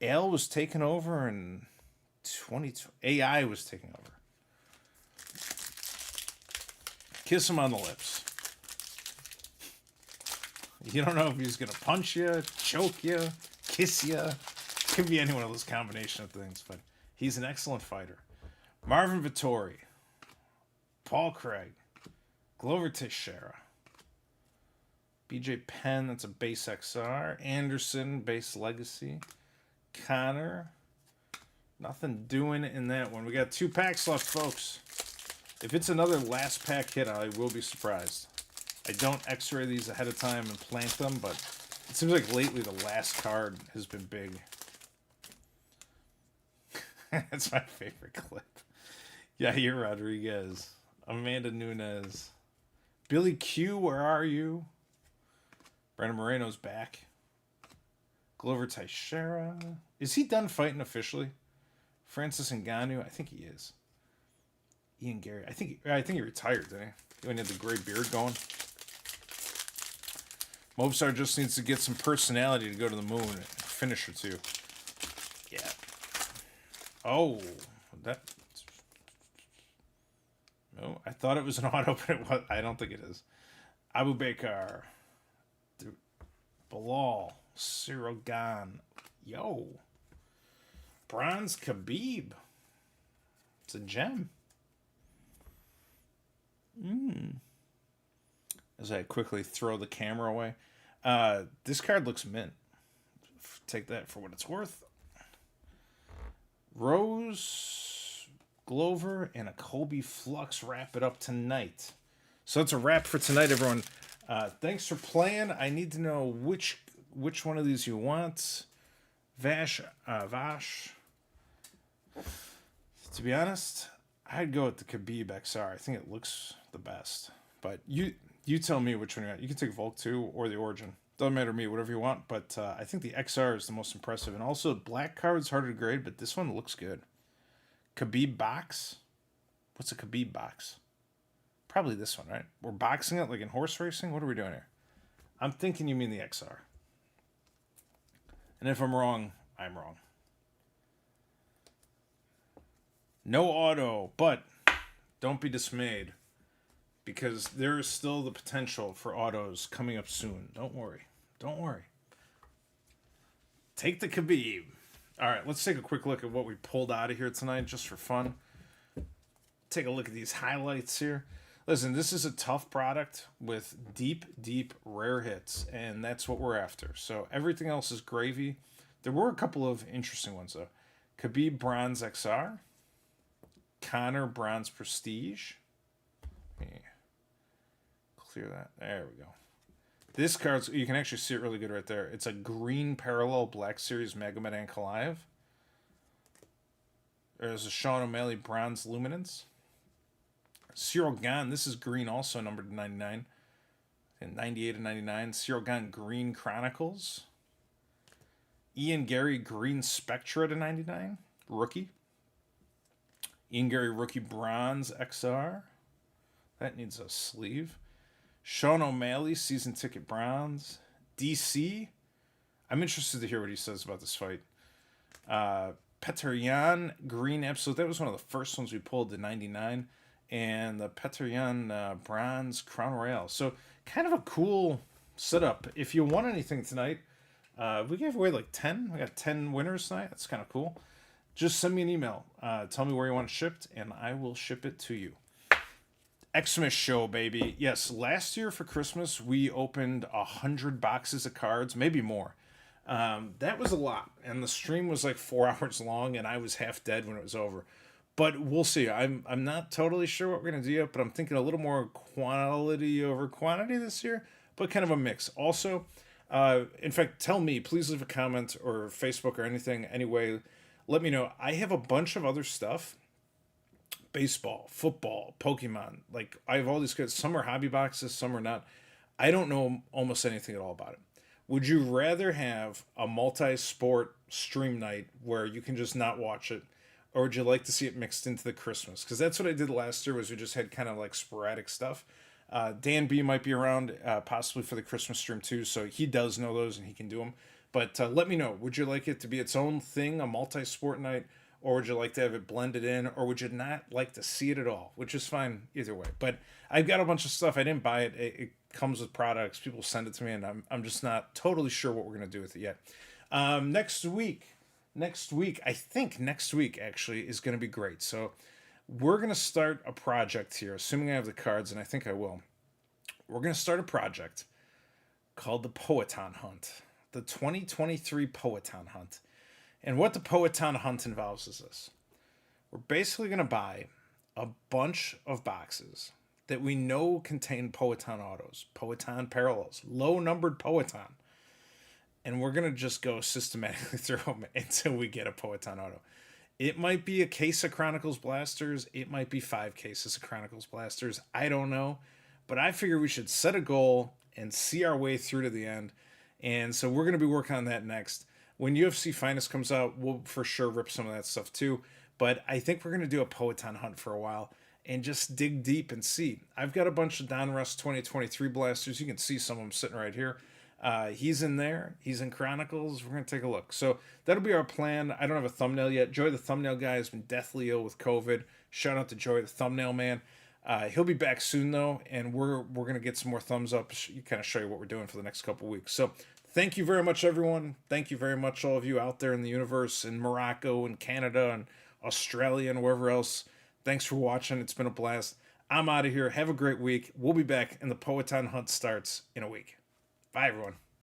Al was taken over in 2020. AI was taking over. Kiss him on the lips. You don't know if he's going to punch you, choke you, kiss you. Could be any one of those combination of things, but he's an excellent fighter. Marvin Vittori. Paul Craig. Glover Teixeira. BJ Penn, that's a base XR. Anderson, base legacy. Connor. Nothing doing in that one. We got 2 packs left, folks. If it's another last pack hit, I will be surprised. I don't x-ray these ahead of time and plant them, but it seems like lately the last card has been big. That's my favorite clip. Yair Rodriguez. Amanda Nunes. Billy Q, where are you? Brandon Moreno's back. Glover Teixeira. Is he done fighting officially? Francis Ngannou? I think he is. Ian Gary. I think he retired, didn't he? When he had the gray beard going. Mobstar just needs to get some personality to go to the moon and finish or two. Yeah. Oh, that. No, I thought it was an auto, but it was. I don't think it is. Abu Bakar. Bilal. Cyril Gane. Yo. Bronze Khabib. It's a gem. As I quickly throw the camera away. This card looks mint. Take that for what it's worth. Rose, Glover, and a Kobe Flux wrap it up tonight. So that's a wrap for tonight, everyone. Thanks for playing. I need to know which one of these you want. Vash. To be honest, I'd go with the Khabib XR. I think it looks the best. But you tell me which one you want. You can take Volk 2 or the Origin. Doesn't matter to me, whatever you want. But I think the XR is the most impressive. And also, black card's harder to grade, but this one looks good. Khabib box? What's a Khabib box? Probably this one, right? We're boxing it like in horse racing? What are we doing here? I'm thinking you mean the XR. And if I'm wrong, I'm wrong. No auto, but don't be dismayed. Because there is still the potential for autos coming up soon. Don't worry. Don't worry. Take the Khabib. All right, let's take a quick look at what we pulled out of here tonight just for fun. Take a look at these highlights here. Listen, this is a tough product with deep, deep rare hits, and that's what we're after. So everything else is gravy. There were a couple of interesting ones, though. Khabib Bronze XR. Connor Bronze Prestige. Yeah. Clear that. There we go. This card, you can actually see it really good right there. It's a green parallel Black Series Magomed Ankalaev. There's a Sean O'Malley Bronze Luminance. Cyril Gane, this is green also, numbered 99. And 98 and 99. Cyril Gane Green Chronicles. Ian Gary Green Spectra to 99, rookie. Ian Gary rookie bronze XR. That needs a sleeve. Sean O'Malley season ticket bronze. DC. I'm interested to hear what he says about this fight. Peteryan green absolute. That was one of the first ones we pulled to 99. And the Peteryan bronze Crown Royale. So kind of a cool setup. If you want anything tonight, we gave away like 10. We got 10 winners tonight. That's kind of cool. Just send me an email. Tell me where you want it shipped, and I will ship it to you. Xmas show, baby. Yes, last year for Christmas, we opened 100 boxes of cards, maybe more. That was a lot, and the stream was like 4 hours long, and I was half dead when it was over. But we'll see. I'm not totally sure what we're going to do yet, but I'm thinking a little more quality over quantity this year, but kind of a mix. Also, in fact, tell me, please leave a comment or Facebook or anything. Anyway, let me know. I have a bunch of other stuff. Baseball, football, Pokemon. Like, I have all these cards. Some are hobby boxes, some are not. I don't know almost anything at all about it. Would you rather have a multi-sport stream night where you can just not watch it, or would you like to see it mixed into the Christmas? Because that's what I did last year, was we just had kind of like sporadic stuff. Dan B might be around possibly for the Christmas stream too, so he does know those and he can do them. But let me know, would you like it to be its own thing, a multi-sport night, or would you like to have it blended in, or would you not like to see it at all, which is fine either way. But I've got a bunch of stuff. I didn't buy it. It comes with products. People send it to me, and I'm just not totally sure what we're going to do with it yet. Next week, I think next week actually is going to be great. So we're going to start a project here, assuming I have the cards, and I think I will. We're going to start a project called the Poeton Hunt, the 2023 Poeton Hunt. And what the Poeton Hunt involves is this. We're basically going to buy a bunch of boxes that we know contain Poeton autos, Poeton parallels, low-numbered Poeton. And we're going to just go systematically through them until we get a Poeton auto. It might be a case of Chronicles Blasters. It might be 5 cases of Chronicles Blasters. I don't know. But I figure we should set a goal and see our way through to the end. And so we're going to be working on that next. When UFC Finest comes out, we'll for sure rip some of that stuff too. But I think we're going to do a Poeton Hunt for a while and just dig deep and see. I've got a bunch of Donruss 2023 blasters. You can see some of them sitting right here. He's in there. He's in Chronicles. We're going to take a look. So that'll be our plan. I don't have a thumbnail yet. Joey the Thumbnail guy has been deathly ill with COVID. Shout out to Joey the Thumbnail man. He'll be back soon though, and we're going to get some more thumbs up. Kind of show you what we're doing for the next couple weeks. So thank you very much, everyone. Thank you very much, all of you out there in the universe, in Morocco and Canada and Australia and wherever else. Thanks for watching. It's been a blast. I'm out of here. Have a great week. We'll be back, and the Poeton Hunt starts in a week. Bye, everyone.